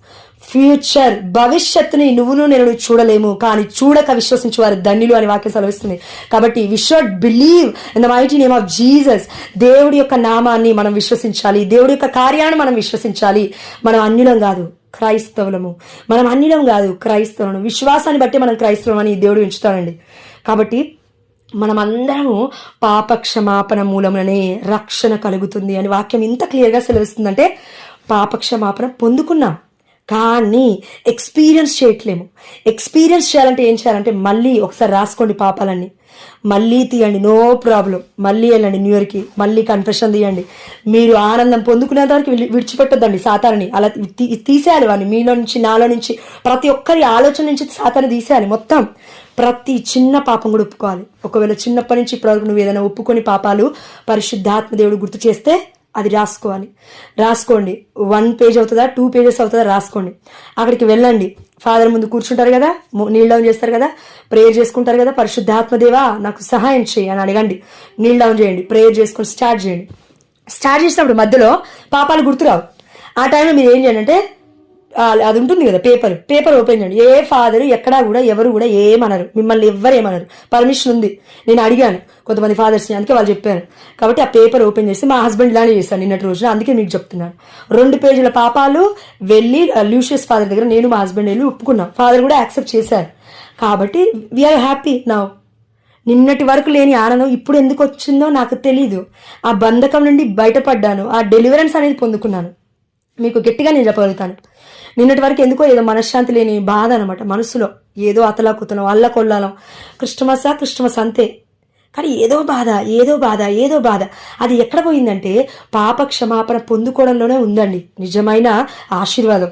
ఫ్యూచర్, భవిష్యత్తుని నేను చూడలేము, కానీ చూడక విశ్వసించే వారు ధన్యులు అని వాక్యం సెలవిస్తుంది. కాబట్టి we should believe in the mighty name of Jesus. దేవుడి యొక్క నామాన్ని మనం విశ్వసించాలి, దేవుడి యొక్క కార్యాన్ని మనం విశ్వసించాలి. మనం అన్యులం కాదు, క్రైస్తవులము. మనం అన్యులం కాదు, క్రైస్తవులను. విశ్వాసాన్ని బట్టి మనం క్రైస్తవం అని దేవుడు ఎంచుతాడండి. కాబట్టి మనమందరము పాప క్షమాపణ మూలముననే రక్షణ కలుగుతుంది అని వాక్యం ఇంత క్లియర్గా సెలవిస్తుందంటే, పాప క్షమాపణ పొందుకున్నాం కానీ ఎక్స్పీరియన్స్ చేయట్లేము. ఎక్స్పీరియన్స్ చేయాలంటే ఏం చేయాలంటే, మళ్ళీ ఒకసారి రాసుకోండి పాపాలన్నీ, మళ్ళీ తీయండి, నో ప్రాబ్లం. మళ్ళీ వెళ్ళండి న్యూ ఇయర్కి, మళ్ళీ కన్ఫెషన్ తీయండి. మీరు ఆనందం పొందుకునేంత వరకు విడిచిపెట్టొద్దండి సాతాన్ని. అలా తీసేయాలి వాడిని మీలో నుంచి, నాలో నుంచి, ప్రతి ఒక్కరి ఆలోచన నుంచి సాతాన్ని తీసేయాలి మొత్తం. ప్రతి చిన్న పాపం కూడా ఒప్పుకోవాలి. ఒకవేళ చిన్నప్పటి నుంచి ఇప్పటివరకు నువ్వు ఏదైనా ఒప్పుకొని పాపాలు పరిశుద్ధాత్మ దేవుడు గుర్తు చేస్తే అది రాసుకోండి. 1 పేజ్ అవుతుందా, 2 పేజెస్ అవుతుందా, రాసుకోండి. అక్కడికి వెళ్ళండి, ఫాదర్ ముందు కూర్చుంటారు కదా, నీల్ డౌన్ చేస్తారు కదా, ప్రేయర్ చేసుకుంటారు కదా, పరిశుద్ధాత్మదేవా నాకు సహాయం చేయి అని అడగండి. నీల్ డౌన్ చేయండి, ప్రేయర్ చేసుకొని స్టార్ట్ చేయండి. స్టార్ట్ చేసినప్పుడు మధ్యలో పాపాలు గుర్తురావు. ఆ టైంలో మీరు ఏం చేయండి అంటే, అది ఉంటుంది కదా పేపర్ ఓపెన్ చేయండి. ఏ ఫాదర్ ఎక్కడా కూడా ఎవరు కూడా ఏమనరు, మిమ్మల్ని ఎవ్వరు ఏమనరు. పర్మిషన్ ఉంది, నేను అడిగాను కొంతమంది ఫాదర్స్ని, అందుకే వాళ్ళు చెప్పారు. కాబట్టి ఆ పేపర్ ఓపెన్ చేసి మా హస్బెండ్ ఇలానే చేశాను నిన్నటి రోజున, అందుకే మీకు చెప్తున్నాను. 2 పేజీల పాపాలు వెళ్ళి లూషియస్ ఫాదర్ దగ్గర నేను మా హస్బెండ్ వెళ్ళి ఒప్పుకున్నాం. ఫాదర్ కూడా యాక్సెప్ట్ చేశారు. కాబట్టి వీఆర్ హ్యాపీ నౌ. నిన్నటి వరకు లేని ఆనందం ఇప్పుడు ఎందుకు వచ్చిందో నాకు తెలీదు. ఆ బంధకం నుండి బయటపడ్డాను, ఆ డెలివరెన్స్ అనేది పొందుకున్నాను. మీకు గట్టిగా నేను చెప్పగలుగుతాను. నిన్నటి వరకు ఎందుకో ఏదో మనశ్శాంతి లేని బాధ అనమాట మనసులో, ఏదో అతలాకుతలం అల్లకొల్లాలం, క్రిస్టమస్ అంతే. కానీ ఏదో బాధ. అది ఎక్కడ పోయిందంటే పాప క్షమాపణ పొందుకోవడంలోనే ఉందండి నిజమైన ఆశీర్వాదం.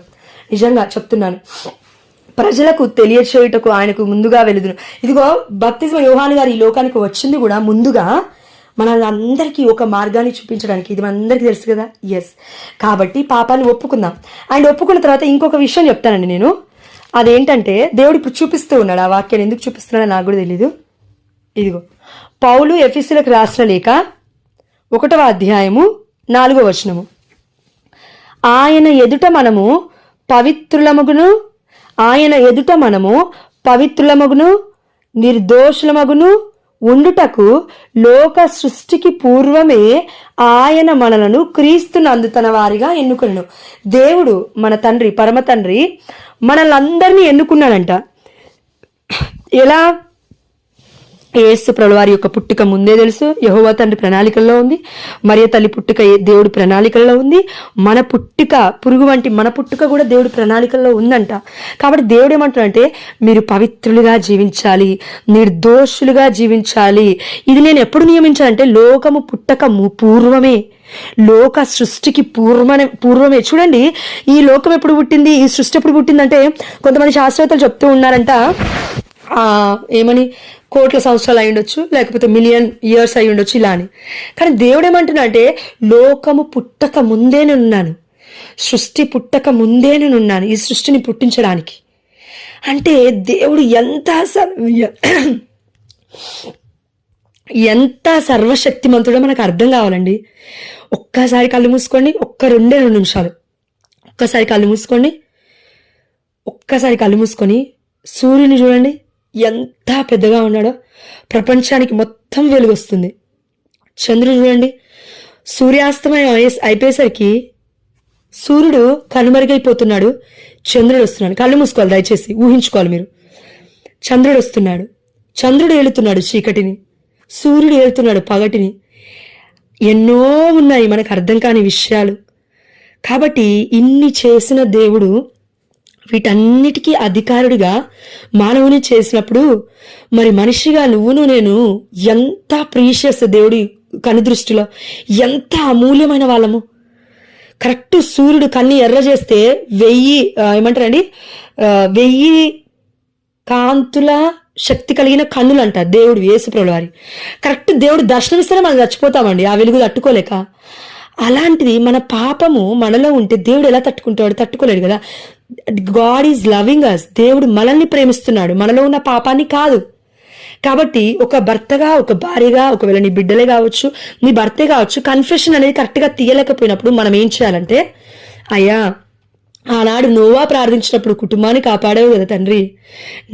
నిజంగా చెప్తున్నాను. ప్రజలకు తెలియచేయుటకు ఆయనకు ముందుగా వెలుదును. ఇదిగో బప్తిస్మ యోహాను గారు ఈ లోకానికి వచ్చింది కూడా ముందుగా మనందరికీ ఒక మార్గాన్ని చూపించడానికి. ఇది మనందరికీ తెలుసు కదా. ఎస్, కాబట్టి పాపాన్ని ఒప్పుకుందాం. అండ్ ఒప్పుకున్న తర్వాత ఇంకొక విషయం చెప్తానండి నేను. అదేంటంటే దేవుడు ఇప్పుడు చూపిస్తూ ఉన్నాడు. ఆ వాక్యాన్ని ఎందుకు చూపిస్తున్నాడో నాకు కూడా తెలీదు. ఇదిగో పౌలు ఎఫెసీయులకు రాసిన లేఖ 1వ అధ్యాయము 4వ వచనము. ఆయన ఎదుట మనము పవిత్రులమగును నిర్దోషులమగును ఉండుటకు లోక సృష్టికి పూర్వమే ఆయన మనలను క్రీస్తునందు తన వారిగా ఎన్నుకొనెను. దేవుడు మన తండ్రి, పరమ తండ్రి మనల్ని ఎన్నుకున్నాడంట. ఎలా? యేసు ప్రభువారి యొక్క పుట్టుక ముందే తెలుసు, యెహోవా తండ్రి ప్రణాళికల్లో ఉంది. మరియ తల్లి పుట్టుక దేవుడి ప్రణాళికల్లో ఉంది. మన పుట్టుక, పురుగు వంటి మన పుట్టుక కూడా దేవుడి ప్రణాళికల్లో ఉందంట. కాబట్టి దేవుడు ఏమంటాడంటే మీరు పవిత్రులుగా జీవించాలి, నిర్దోషులుగా జీవించాలి. ఇది నేను ఎప్పుడు నియమించాలంటే లోకము పుట్టక పూర్వమే, లోక సృష్టికి పూర్వమే. చూడండి, ఈ లోకం ఎప్పుడు పుట్టింది, ఈ సృష్టి ఎప్పుడు పుట్టిందంటే కొంతమంది శాస్త్రవేత్తలు చెప్తూ ఉన్నారంట, ఏమని, కోట్ల సంవత్సరాలు అయి ఉండొచ్చు, లేకపోతే మిలియన్ ఇయర్స్ అయి ఉండొచ్చు ఇలా అని. కానీ దేవుడు ఏమంటున్నా అంటే లోకము పుట్టక ముందే నేనున్నాను, సృష్టి పుట్టక ముందే నేనున్నాను ఈ సృష్టిని పుట్టించడానికి. అంటే దేవుడు ఎంత సర్వశక్తిమంతుడో మనకు అర్థం కావాలండి. ఒక్కసారి కళ్ళు మూసుకోండి, 2 నిమిషాలు ఒక్కసారి కళ్ళు మూసుకొని సూర్యుని చూడండి, ఎంత పెద్దగా ఉన్నాడో, ప్రపంచానికి మొత్తం వెలుగు వస్తుంది. చంద్రుడు చూడండి, సూర్యాస్తమయం అయిపోయేసరికి సూర్యుడు కనుమరుగైపోతున్నాడు, చంద్రుడు వస్తున్నాడు. కళ్ళు మూసుకోవాలి దయచేసి, ఊహించుకోవాలి మీరు. చంద్రుడు వస్తున్నాడు, చంద్రుడు ఏలుతున్నాడు చీకటిని, సూర్యుడు ఏలుతున్నాడు పగటిని. ఎన్నో ఉన్నాయి మనకు అర్థం కాని విషయాలు. కాబట్టి ఇన్ని చేసిన దేవుడు వీటన్నిటికీ అధికారుడిగా మానవుని చేసినప్పుడు మరి మనిషిగా నువ్వును నేను ఎంత ప్రీషియస్ దేవుడి కనుదృష్టిలో, ఎంత అమూల్యమైన వాళ్ళము. కరెక్ట్ సూర్యుడు కన్ని ఎర్ర చేస్తే 1000 కాంతుల శక్తి కలిగిన కన్నులు అంట దేవుడు, యేసుప్రభుల వారి. కరెక్ట్ దేవుడు దర్శనమిస్తేనే మనం చచ్చిపోతామండి ఆ వెలుగు తట్టుకోలేక. అలాంటిది మన పాపము మనలో ఉంటే దేవుడు ఎలా తట్టుకుంటాడు? తట్టుకోలేడు కదా. God is loving us. దేవుడు మనల్ని ప్రేమిస్తున్నాడు, మనలో ఉన్న పాపాన్ని కాదు. కాబట్టి ఒక భర్తగా, ఒక భార్యగా, ఒకవేళ నీ బిడ్డలే కావచ్చు, నీ భర్తే కావచ్చు, కన్ఫెషన్ అనేది కరెక్ట్గా తీయలేకపోయినప్పుడు మనం ఏం చేయాలంటే, అయ్యా ఆనాడు నోవా ప్రార్థించినప్పుడు కుటుంబాన్ని కాపాడావు కదా తండ్రి,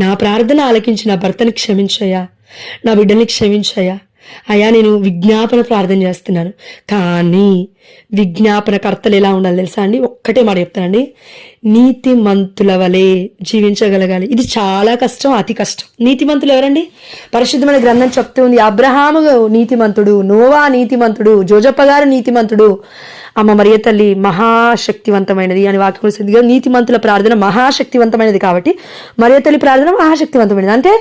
నా ప్రార్థన ఆలకించి నా భర్తని క్షమించయ్యా, నా బిడ్డని క్షమించయ్యా, అయ్యా నేను విజ్ఞాపన ప్రార్థన చేస్తున్నాను. కానీ విజ్ఞాపన కర్తలు ఎలా ఉండాలి తెలుసా అండి? ఒక్కటే మాట చెప్తానండి, నీతిమంతుల వలె జీవించగలగాలి. ఇది చాలా కష్టం, అతి కష్టం. నీతిమంతులు ఎవరండి? పరిశుద్ధమైన గ్రంథం చెప్తూ ఉంది, అబ్రహాము నీతిమంతుడు, నోవా నీతిమంతుడు, జోజప్ప గారు నీతిమంతుడు, అమ్మ మరియ తల్లి మహాశక్తివంతమైనది అని వాక్యం వస్తుంది. నీతిమంతుల ప్రార్థన మహాశక్తివంతమైనది కాబట్టి మరియ తల్లి ప్రార్థన మహాశక్తివంతమైనది. అంటే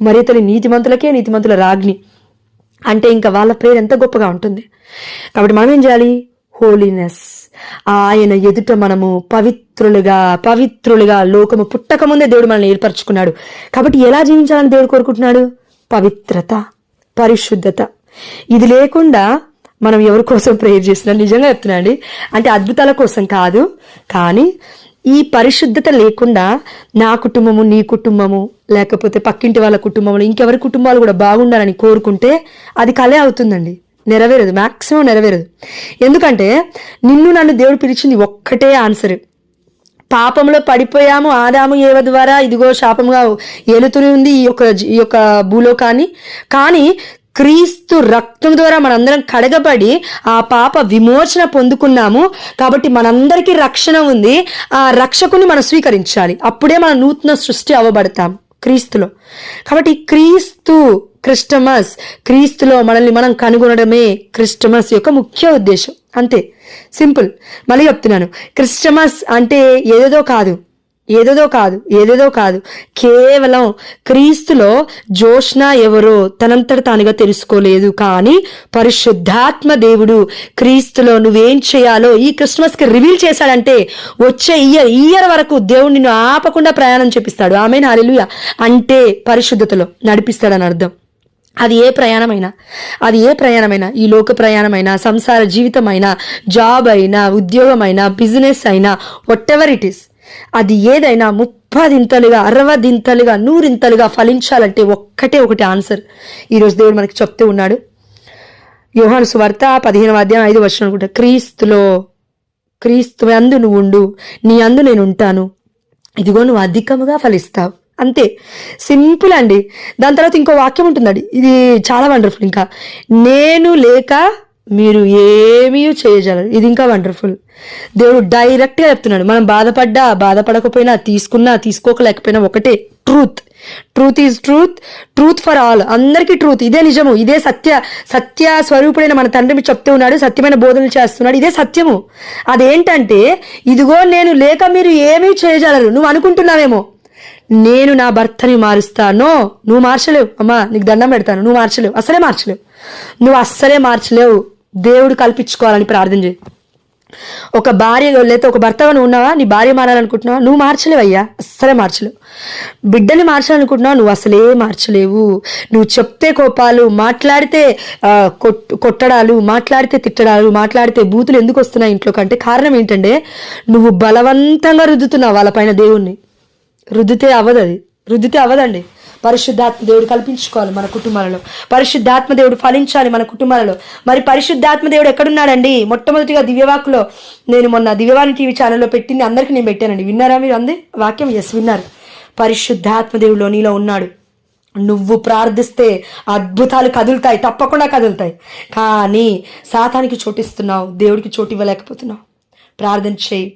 మరియ తల్లి నీతిమంతులకే నీతిమంతుల రాజ్ఞి. అంటే ఇంకా వాళ్ళ ప్రేయర్ ఎంత గొప్పగా ఉంటుంది. కాబట్టి మనం ఏం చేయాలి? హోలీనెస్. ఆయన ఎదుట మనము పవిత్రులుగా లోకము పుట్టక ముందే దేవుడు మనల్ని ఏర్పరచుకున్నాడు. కాబట్టి ఎలా జీవించాలని దేవుడు కోరుకుంటున్నాడు? పవిత్రత, పరిశుద్ధత. ఇది లేకుండా మనం ఎవరి కోసం ప్రేయర్ చేస్తున్నాం? నిజంగా చెప్తున్నా అండి, అంటే అద్భుతాల కోసం కాదు, కానీ ఈ పరిశుద్ధత లేకుండా నా కుటుంబము, నీ కుటుంబము, లేకపోతే పక్కింటి వాళ్ళ కుటుంబంలో ఇంకెవరి కుటుంబాలు కూడా బాగుండాలని కోరుకుంటే అది కలే అవుతుందండి, నెరవేరదు, మ్యాక్సిమం నెరవేరదు. ఎందుకంటే నిన్ను నన్ను దేవుడు పిలిచింది ఒక్కటే ఆన్సర్, పాపంలో పడిపోయాము, ఆదాము ఏవ ద్వారా ఇదిగో శాపంగా ఏలుతూనే ఉంది ఈ యొక్క భూలోకాన్ని. కానీ క్రీస్తు రక్తం ద్వారా మనందరం కడగబడి ఆ పాప విమోచన పొందుకున్నాము. కాబట్టి మనందరికీ రక్షణ ఉంది. ఆ రక్షకుని మనం స్వీకరించాలి. అప్పుడే మనం నూతన సృష్టి అవ్వబడతాం క్రీస్తులో. కాబట్టి క్రిస్టమస్, క్రీస్తులో మనల్ని మనం కనుగొనడమే క్రిస్టమస్ యొక్క ముఖ్య ఉద్దేశం. అంతే, సింపుల్. మళ్ళీ చెప్తున్నాను, క్రిస్టమస్ అంటే ఏదేదో కాదు, కేవలం క్రీస్తులో జోష్న ఎవరో తనంతట తానుగా తెలుసుకోలేదు. కానీ పరిశుద్ధాత్మ దేవుడు క్రీస్తులో నువ్వేం చేయాలో ఈ క్రిస్మస్కి రివీల్ చేశాడంటే వచ్చే ఇయర్ వరకు దేవుడు నిన్ను ఆపకుండా ప్రయాణం చేపిస్తాడు. ఆమేన్, హల్లెలూయా. అంటే పరిశుద్ధతలో నడిపిస్తాడని అర్థం. అది ఏ ప్రయాణమైనా, ఈ లోక ప్రయాణమైనా, సంసార జీవితమైనా, జాబ్ అయినా, ఉద్యోగమైనా, బిజినెస్ అయినా, వాట్ ఎవర్ ఇట్ ఈస్, అది ఏదైనా 30 60 100 ఫలించాలంటే ఒకటి ఆన్సర్ ఈరోజు దేవుడు మనకి చెప్తూ ఉన్నాడు. యోహాను సువార్త 15:5 అనుకుంటా, క్రీస్తు అందు నువ్వు ఉండు, నీ అందు నేను ఉంటాను, ఇదిగో నువ్వు అధికముగా ఫలిస్తావు. అంతే, సింపుల్ అండి. దాని తర్వాత ఇంకో వాక్యం ఉంటుందండి, ఇది చాలా వండర్ఫుల్. ఇంకా నేను లేక మీరు ఏమీ చేయజాలరు. ఇది ఇంకా వండర్ఫుల్. దేవుడు డైరెక్ట్గా చెప్తున్నాడు. మనం బాధపడకపోయినా, తీసుకోలేకపోయినా ఒకటే, truth is truth for all. అందరికీ ట్రూత్, ఇదే నిజము, ఇదే సత్య స్వరూపుడైన మన తండ్రి మీకు చెప్తూ ఉన్నాడు. సత్యమైన బోధనలు చేస్తున్నాడు, ఇదే సత్యము. అదేంటంటే ఇదిగో నేను లేక మీరు ఏమీ చేయజాలరు. నువ్వు అనుకుంటున్నావేమో నేను నా భర్తని మారుస్తానో, నువ్వు మార్చలేవు. అమ్మా నీకు దండం పెడతాను, నువ్వు మార్చలేవు, అస్సలే మార్చలేవు. దేవుడు కల్పించుకోవాలని ప్రార్థన చేయి. ఒక భార్య లేకపోతే ఒక భర్తగా నువ్వు ఉన్నావా, నీ భార్య మారాలనుకుంటున్నావా, నువ్వు మార్చలేవు అయ్యా, అస్సలే మార్చలేవు. బిడ్డని మార్చాలనుకుంటున్నావు, నువ్వు అసలే మార్చలేవు. నువ్వు చెప్తే కోపాలు, మాట్లాడితే కొట్టడాలు, మాట్లాడితే తిట్టడాలు, మాట్లాడితే బూతులు ఎందుకు వస్తున్నాయి ఇంట్లో కంటే కారణం ఏంటంటే నువ్వు బలవంతంగా రుద్దుతున్నావు వాళ్ళపైన దేవుణ్ణి. రుద్దితే అవ్వదండి. పరిశుద్ధాత్మ దేవుడు కల్పించుకోవాలి మన కుటుంబాలలో, పరిశుద్ధాత్మ దేవుడు ఫలించాలి మన కుటుంబాలలో. మరి పరిశుద్ధాత్మ దేవుడు ఎక్కడున్నాడండి? మొట్టమొదటిగా దివ్యవాకులో, నేను మొన్న దివ్యవాణి టీవీ ఛానల్లో పెట్టింది అందరికీ నేను పెట్టానండి. విన్నారా మీరు అంది వాక్యం? ఎస్, విన్నారు. పరిశుద్ధాత్మ దేవుడు నీలో ఉన్నాడు. నువ్వు ప్రార్థిస్తే అద్భుతాలు కదులుతాయి, తప్పకుండా కదులుతాయి. కానీ సాతానికి చోటిస్తున్నావు, దేవుడికి చోటు ఇవ్వలేకపోతున్నావు. ప్రార్థన చేయి.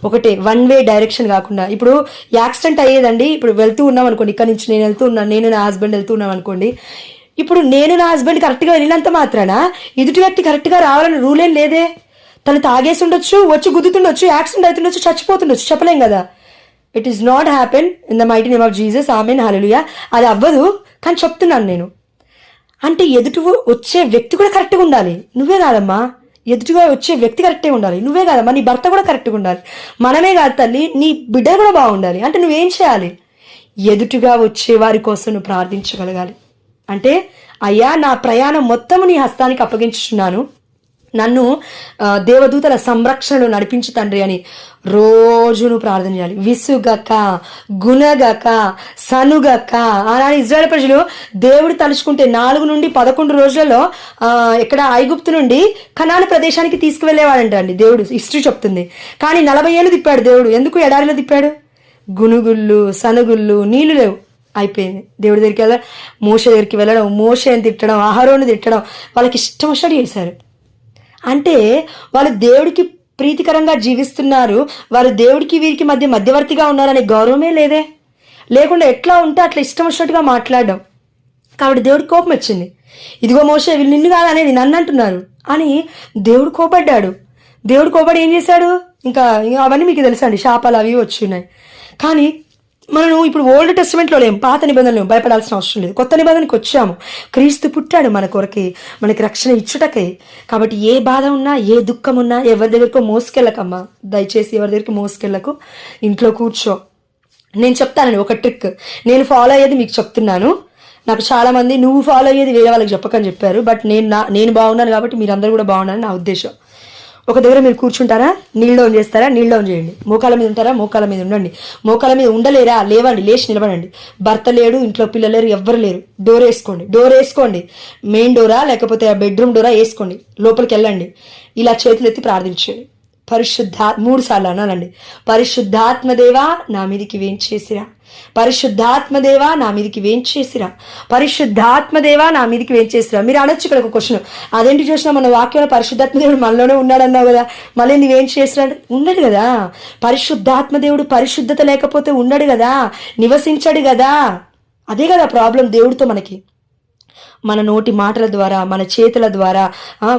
ఒకటే, వన్ వే డైరెక్షన్ కాకుండా. ఇప్పుడు యాక్సిడెంట్ అయ్యేదండి, ఇప్పుడు వెళ్తూ ఉన్నాం అనుకోండి, ఇక్కడ నుంచి నేను నా హస్బెండ్ వెళ్తూ ఉన్నాం అనుకోండి. ఇప్పుడు నేను నా హస్బెండ్ కరెక్ట్గా వెళ్ళినంత మాత్రాన ఎదుటి వ్యక్తి కరెక్ట్గా రావాలని రూల్ ఏం లేదే. తను తాగేసి ఉండొచ్చు, వచ్చి గుద్దుతుండొచ్చు, యాక్సిడెంట్ అవుతుండొచ్చు, చచ్చిపోతుండొచ్చు, చెప్పలేం కదా. It is not happen in the mighty name of Jesus, amen, hallelujah. అది అవ్వదు. కానీ చెప్తున్నాను నేను, అంటే ఎదుటి వచ్చే వ్యక్తి కూడా కరెక్ట్గా ఉండాలి. నువ్వే కాదమ్మా, ఎదుటిగా వచ్చే వ్యక్తి కరెక్టే ఉండాలి. నువ్వే కాదమ్మా, నీ భర్త కూడా కరెక్ట్గా ఉండాలి. మనమే కాదు తల్లి, నీ బిడ్డ కూడా బాగుండాలి. అంటే నువ్వేం చేయాలి? ఎదుటిగా వచ్చే వారి కోసం నువ్వు ప్రార్థించగలగాలి. అంటే అయ్యా, నా ప్రయాణం మొత్తం నీ హస్తానికి అప్పగించుచున్నాను, నన్ను దేవదూతల సంరక్షణలో నడిపించు తండ్రి అని రోజు నువ్వు ప్రార్థన చేయాలి. విసుగక, గుణగక, సనుగక. ఆనాడు ఇజ్రాయేల్ ప్రజలు దేవుడు తలుచుకుంటే 4 నుండి 11 రోజులలో ఇక్కడ ఐగుప్తు నుండి కనాను ప్రదేశానికి తీసుకువెళ్ళేవాడంట అండి దేవుడు, హిస్టరీ చెప్తుంది. కానీ 40 ఏళ్ళు తిప్పాడు దేవుడు. ఎందుకు ఎడారిలో తిప్పాడు? గునుగుళ్ళు, సనుగుళ్ళు, నీళ్లు లేవు, అయిపోయింది. దేవుడి దగ్గరికి వెళ్ళడం, మోషే దగ్గరికి వెళ్ళడం, మోషేని తిట్టడం, అహరోను తిట్టడం, వాళ్ళకి ఇష్టం వచ్చినట్టు చేశారు. అంటే వాళ్ళు దేవుడికి ప్రీతికరంగా జీవిస్తున్నారు, వారు దేవుడికి వీరికి మధ్యవర్తిగా ఉన్నారనే గౌరవమే లేకుండా ఎట్లా ఉంటే అట్లా ఇష్టం వచ్చినట్టుగా మాట్లాడడం. కాబట్టి దేవుడికి కోపం వచ్చింది. ఇదిగో మోషే, వీళ్ళు నిన్ను కాదనేది నన్ను అంటున్నారు అని దేవుడు కోపడ్డాడు. దేవుడు కోపడి ఏం చేశాడు? ఇంకా అవన్నీ మీకు తెలుసా అండి, శాపాలు అవి వచ్చినాయి. కానీ మనం ఇప్పుడు ఓల్డ్ టెస్టిమెంట్లో లేము, పాత నిబంధనలు భయపడాల్సిన అవసరం లేదు. కొత్త నిబంధనకి వచ్చాము. క్రీస్తు పుట్టాడు మన కొరకే, మనకి రక్షణ ఇచ్చుటకే. కాబట్టి ఏ బాధ ఉన్నా, ఏ దుఃఖం ఉన్నా ఎవరి దగ్గరికో మోసుకెళ్ళకమ్మా, దయచేసి ఎవరి దగ్గరికి మోసుకెళ్ళకు, ఇంట్లో కూర్చో. నేను చెప్తానండి ఒక ట్రిక్, నేను ఫాలో అయ్యేది మీకు చెప్తున్నాను. నాకు చాలా మంది నువ్వు ఫాలో అయ్యేది వేరే వాళ్ళకి చెప్పకని చెప్పారు. బట్ నేను బాగున్నాను కాబట్టి మీరందరూ కూడా బాగున్నారని నా ఉద్దేశం. ఒక దగ్గర మీరు కూర్చుంటారా, నీళ్ళు డౌన్ చేస్తారా, నీళ్ళు డౌన్ చేయండి. మోకాల మీద ఉంటారా, మోకాల మీద ఉండండి. మోకాల మీద ఉండలేరా, లేవండి, లేచి నిలబడండి. భర్త లేడు, ఇంట్లో పిల్లలు లేరు, ఎవ్వరు లేరు. డోర్ వేసుకోండి. మెయిన్ డోరా లేకపోతే బెడ్రూమ్ డోరా వేసుకోండి. లోపలికి వెళ్ళండి. ఇలా చేతులు ఎత్తి ప్రార్థించండి. మూడు సార్లు అనాలండి. పరిశుద్ధాత్మదేవా నా మీదికి వేంచేసిరా, పరిశుద్ధాత్మదేవా నా మీదికి వేంచేసిరా, పరిశుద్ధాత్మదేవా నా మీదికి వేంచేసిరా. మీరు అనొచ్చు ఇక్కడ ఒక క్వశ్చన్, అదేంటి చూసినా మన వాక్యంలో పరిశుద్ధాత్మదేవుడు మనలోనే ఉన్నాడన్నావు కదా, మళ్ళీ నువ్వేం చేసిరా? ఉండడు కదా. పరిశుద్ధాత్మదేవుడు పరిశుద్ధత లేకపోతే ఉండడు కదా, నివసించడు కదా. అదే కదా ప్రాబ్లం దేవుడితో మనకి. మన నోటి మాటల ద్వారా, మన చేతుల ద్వారా,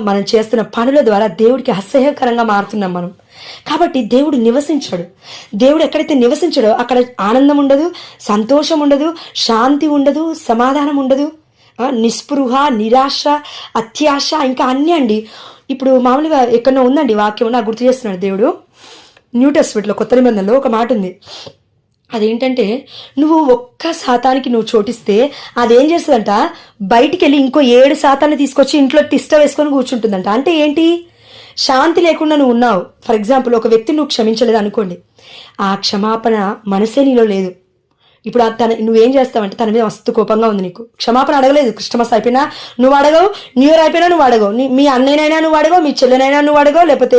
మనం చేస్తున్న పనుల ద్వారా దేవుడికి అసహ్యకరంగా మారుతున్నాం మనం. కాబట్టి దేవుడు నివసించాడు. దేవుడు ఎక్కడైతే నివసించాడో అక్కడ ఆనందం ఉండదు, సంతోషం ఉండదు, శాంతి ఉండదు, సమాధానం ఉండదు, నిస్పృహ, నిరాశ, అత్యాశ, ఇంకా అన్నీ అండి. ఇప్పుడు మామూలుగా ఎక్కడో ఉందండి వాక్యం, నాకు గుర్తు చేస్తున్నాడు దేవుడు. న్యూ టెస్టమెంట్లో కొత్త నిబంధనలో ఒక మాట ఉంది. అదేంటంటే, నువ్వు ఒక్క శాతానికి నువ్వు చోటిస్తే అదేం చేస్తుందంట, బయటికి వెళ్ళి ఇంకో 7 శాతాన్ని తీసుకొచ్చి ఇంట్లో తిష్ట వేసుకొని కూర్చుంటుందంట. అంటే ఏంటి? శాంతి లేకుండా నువ్వు ఉన్నావు. ఫర్ ఎగ్జాంపుల్, ఒక వ్యక్తిని నువ్వు క్షమించలేదు అనుకోండి, ఆ క్షమాపణ మనసే నీలో లేదు. ఇప్పుడు నువ్వేం చేస్తావంటే, తన మీద మస్తు కోపంగా ఉంది, నీకు క్షమాపణ అడగలేదు. క్రిస్టమస్ అయిపోయినా నువ్వు అడగవు, న్యూ ఇయర్ అయిపోయినా నువ్వు అడగవు, మీ అన్నయ్యనైనా నువ్వు అడగవు, మీ చెల్లెనైనా నువ్వు అడగవు, లేకపోతే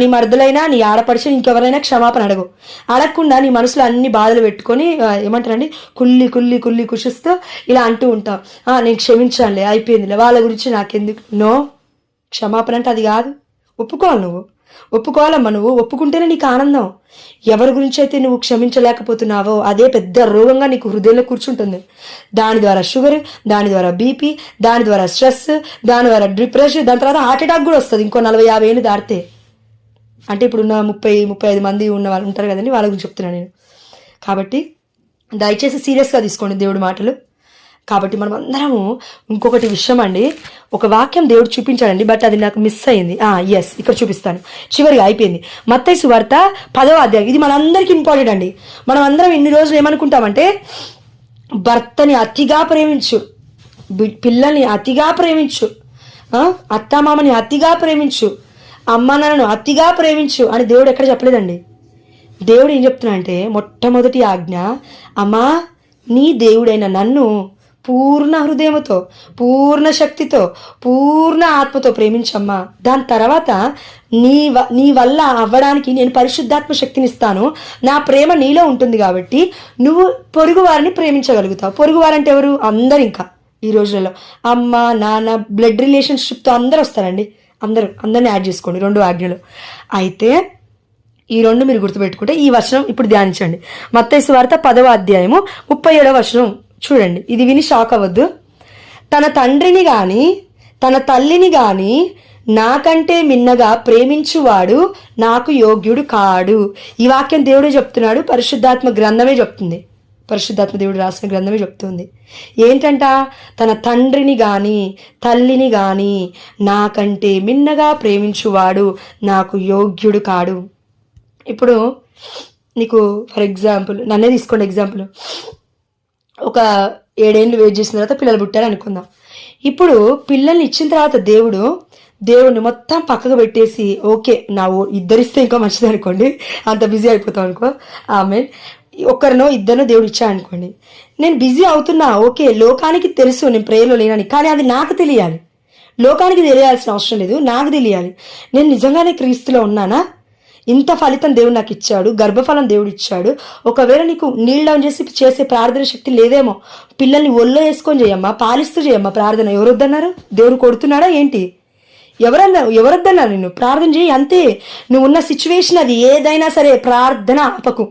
నీ మర్దులైనా, నీ ఆడపడిచి ఇంకెవరైనా క్షమాపణ అడగవు. అడగకుండా నీ మనసులో అన్ని బాధలు పెట్టుకొని ఏమంటారండి, కుల్లి కుల్లి కుల్లి కుషిస్తూ ఇలా అంటూ ఉంటావు, నేను క్షమించానులే, అయిపోయిందిలే, వాళ్ళ గురించి నాకెందుకు. నో, క్షమాపణ అంటే అది కాదు. ఒప్పుకోవాలి, నువ్వు ఒప్పుకోవాలమ్మా. నువ్వు ఒప్పుకుంటేనే నీకు ఆనందం. ఎవరి గురించి అయితే నువ్వు క్షమించలేకపోతున్నావో అదే పెద్ద రోగంగా నీకు హృదయంలో కూర్చుంటుంది. దాని ద్వారా షుగర్, దాని ద్వారా బీపీ, దాని ద్వారా స్ట్రెస్, దాని ద్వారా డిప్రెషన్, దాని తర్వాత హార్ట్ అటాక్ కూడా వస్తుంది ఇంకో 40-50 ఏళ్ళు దాటితే. అంటే ఇప్పుడున్న 30-35 మంది ఉన్న వాళ్ళు ఉంటారు కదండి, వాళ్ళ గురించి చెప్తున్నాను నేను. కాబట్టి దయచేసి సీరియస్గా తీసుకోండి దేవుడి మాటలు. కాబట్టి మనం అందరము ఇంకొకటి విషయం అండి, ఒక వాక్యం దేవుడు చూపించాడండి, బట్ అది నాకు మిస్ అయింది. ఎస్, ఇక్కడ చూపిస్తాను. చివరిగా అయిపోయింది. మత్తయి సువార్త 10వ అధ్యాయం. ఇది మనందరికీ ఇంపార్టెంట్ అండి. మనం అందరం ఇన్ని రోజులు ఏమనుకుంటామంటే, భర్తని అతిగా ప్రేమించు, పిల్లల్ని అతిగా ప్రేమించు, అత్తామామని అతిగా ప్రేమించు, అమ్మ నాన్నను అతిగా ప్రేమించు అని దేవుడు ఎక్కడ చెప్పలేదండి. దేవుడు ఏం చెప్తున్నా అంటే, మొట్టమొదటి ఆజ్ఞ, అమ్మా నీ దేవుడైన నన్ను పూర్ణ హృదయముతో, పూర్ణ శక్తితో, పూర్ణ ఆత్మతో ప్రేమించమ్మా. దాని తర్వాత నీ వల్ల అవ్వడానికి నేను పరిశుద్ధాత్మ శక్తిని ఇస్తాను. నా ప్రేమ నీలో ఉంటుంది కాబట్టి నువ్వు పొరుగు వారిని ప్రేమించగలుగుతావు. పొరుగు వారంటే ఎవరు? అందరు. ఇంకా ఈ రోజులలో అమ్మ, నాన్న, బ్లడ్ రిలేషన్షిప్తో అందరు వస్తారండి. అందరిని యాడ్ చేసుకోండి 2 ఆజ్ఞలు. అయితే ఈ 2 మీరు గుర్తుపెట్టుకుంటే ఈ వచనం ఇప్పుడు ధ్యానించండి. మత్తయి సువార్త 10వ అధ్యాయము 37వ వచనం చూడండి. ఇది విని షాక్ అవ్వద్దు. తన తండ్రిని గాని తన తల్లిని గాని నాకంటే మిన్నగా ప్రేమించువాడు నాకు యోగ్యుడు కాడు. ఈ వాక్యం దేవుడే చెప్తున్నాడు, పరిశుద్ధాత్మ గ్రంథమే చెప్తుంది. పరిశుద్ధాత్మ దేవుడు రాసిన గ్రంథమే చెప్తుంది. ఏంటంట? తన తండ్రిని గాని తల్లిని గాని నాకంటే మిన్నగా ప్రేమించువాడు నాకు యోగ్యుడు కాడు. ఇప్పుడు నీకు ఫర్ ఎగ్జాంపుల్ నన్నే తీసుకోండి. ఎగ్జాంపుల్, ఒక 7 ఏళ్ళు వెయిట్ చేసిన తర్వాత పిల్లలు పుట్టారు అనుకుందాం. ఇప్పుడు పిల్లల్ని ఇచ్చిన తర్వాత దేవుడిని మొత్తం పక్కకు పెట్టేసి, ఓకే నా ఇద్దరిస్తే ఇంకా మంచిది అనుకోండి, అంత బిజీ అయిపోతాం అనుకో, ఆమె ఒక్కరినో ఇద్దరినో దేవుడు ఇచ్చా అనుకోండి, నేను బిజీ అవుతున్నా, ఓకే లోకానికి తెలుసు నేను ప్రేయర్లో లేనని, కానీ అది నాకు తెలియాలి. లోకానికి తెలియాల్సిన అవసరం లేదు, నాకు తెలియాలి. నేను నిజంగానే క్రీస్తులో ఉన్నానా? ఇంత ఫలితం దేవుడు నాకు ఇచ్చాడు, గర్భఫలం దేవుడు ఇచ్చాడు. ఒకవేళ నీకు నీల్ డౌన్ చేసే ప్రార్థన శక్తి లేదేమో, పిల్లల్ని ఒళ్ళో వేసుకొని చేయమ్మా, పాలిస్తూ చేయమ్మా ప్రార్థన. ఎవరు వద్దన్నారు? దేవుడు కొడుతున్నాడా ఏంటి? ఎవరొద్దన్నారు? నిన్ను ప్రార్థన చేయి అంతే. నువ్వు ఉన్న సిచ్యువేషన్ అది ఏదైనా సరే ప్రార్థన ఆపకు.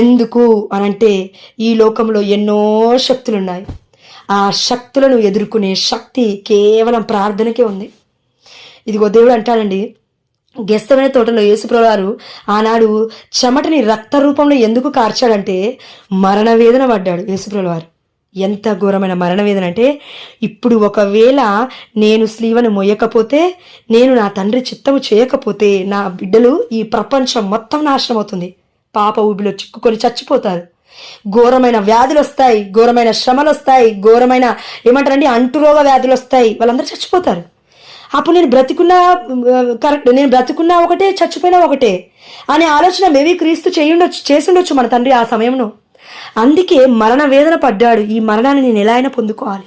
ఎందుకు అనంటే, ఈ లోకంలో ఎన్నో శక్తులున్నాయి. ఆ శక్తులను ఎదుర్కొనే శక్తి కేవలం ప్రార్థనకే ఉంది. ఇదిగో దేవుడు అంటాడండి, గెస్తమైన తోటలో యేసుప్రభువారు ఆనాడు చెమటని రక్త రూపంలో ఎందుకు కార్చాడంటే, మరణ వేదన పడ్డాడు యేసుప్రభువారు. ఎంత ఘోరమైన మరణ వేదన అంటే, ఇప్పుడు ఒకవేళ నేను స్లీవను మొయ్యకపోతే, నేను నా తండ్రి చిత్తము చేయకపోతే, నా బిడ్డలు ఈ ప్రపంచం మొత్తం నాశనం అవుతుంది, పాప ఊబిలో చిక్కుకొని చచ్చిపోతారు, ఘోరమైన వ్యాధులు వస్తాయి, ఘోరమైన శ్రమలు వస్తాయి, ఘోరమైన ఏమంటారండి అంటురోగ వ్యాధులు వస్తాయి, వాళ్ళందరూ చచ్చిపోతారు. అప్పుడు నేను కరెక్ట్, నేను బ్రతికున్నా ఒకటే, చచ్చిపోయినా ఒకటే అనే ఆలోచన మేబీ క్రీస్తు చేసుండొచ్చు మన తండ్రి ఆ సమయంలో. అందుకే మరణ వేదన పడ్డాడు. ఈ మరణాన్ని నేను ఎలా అయినా పొందుకోవాలి,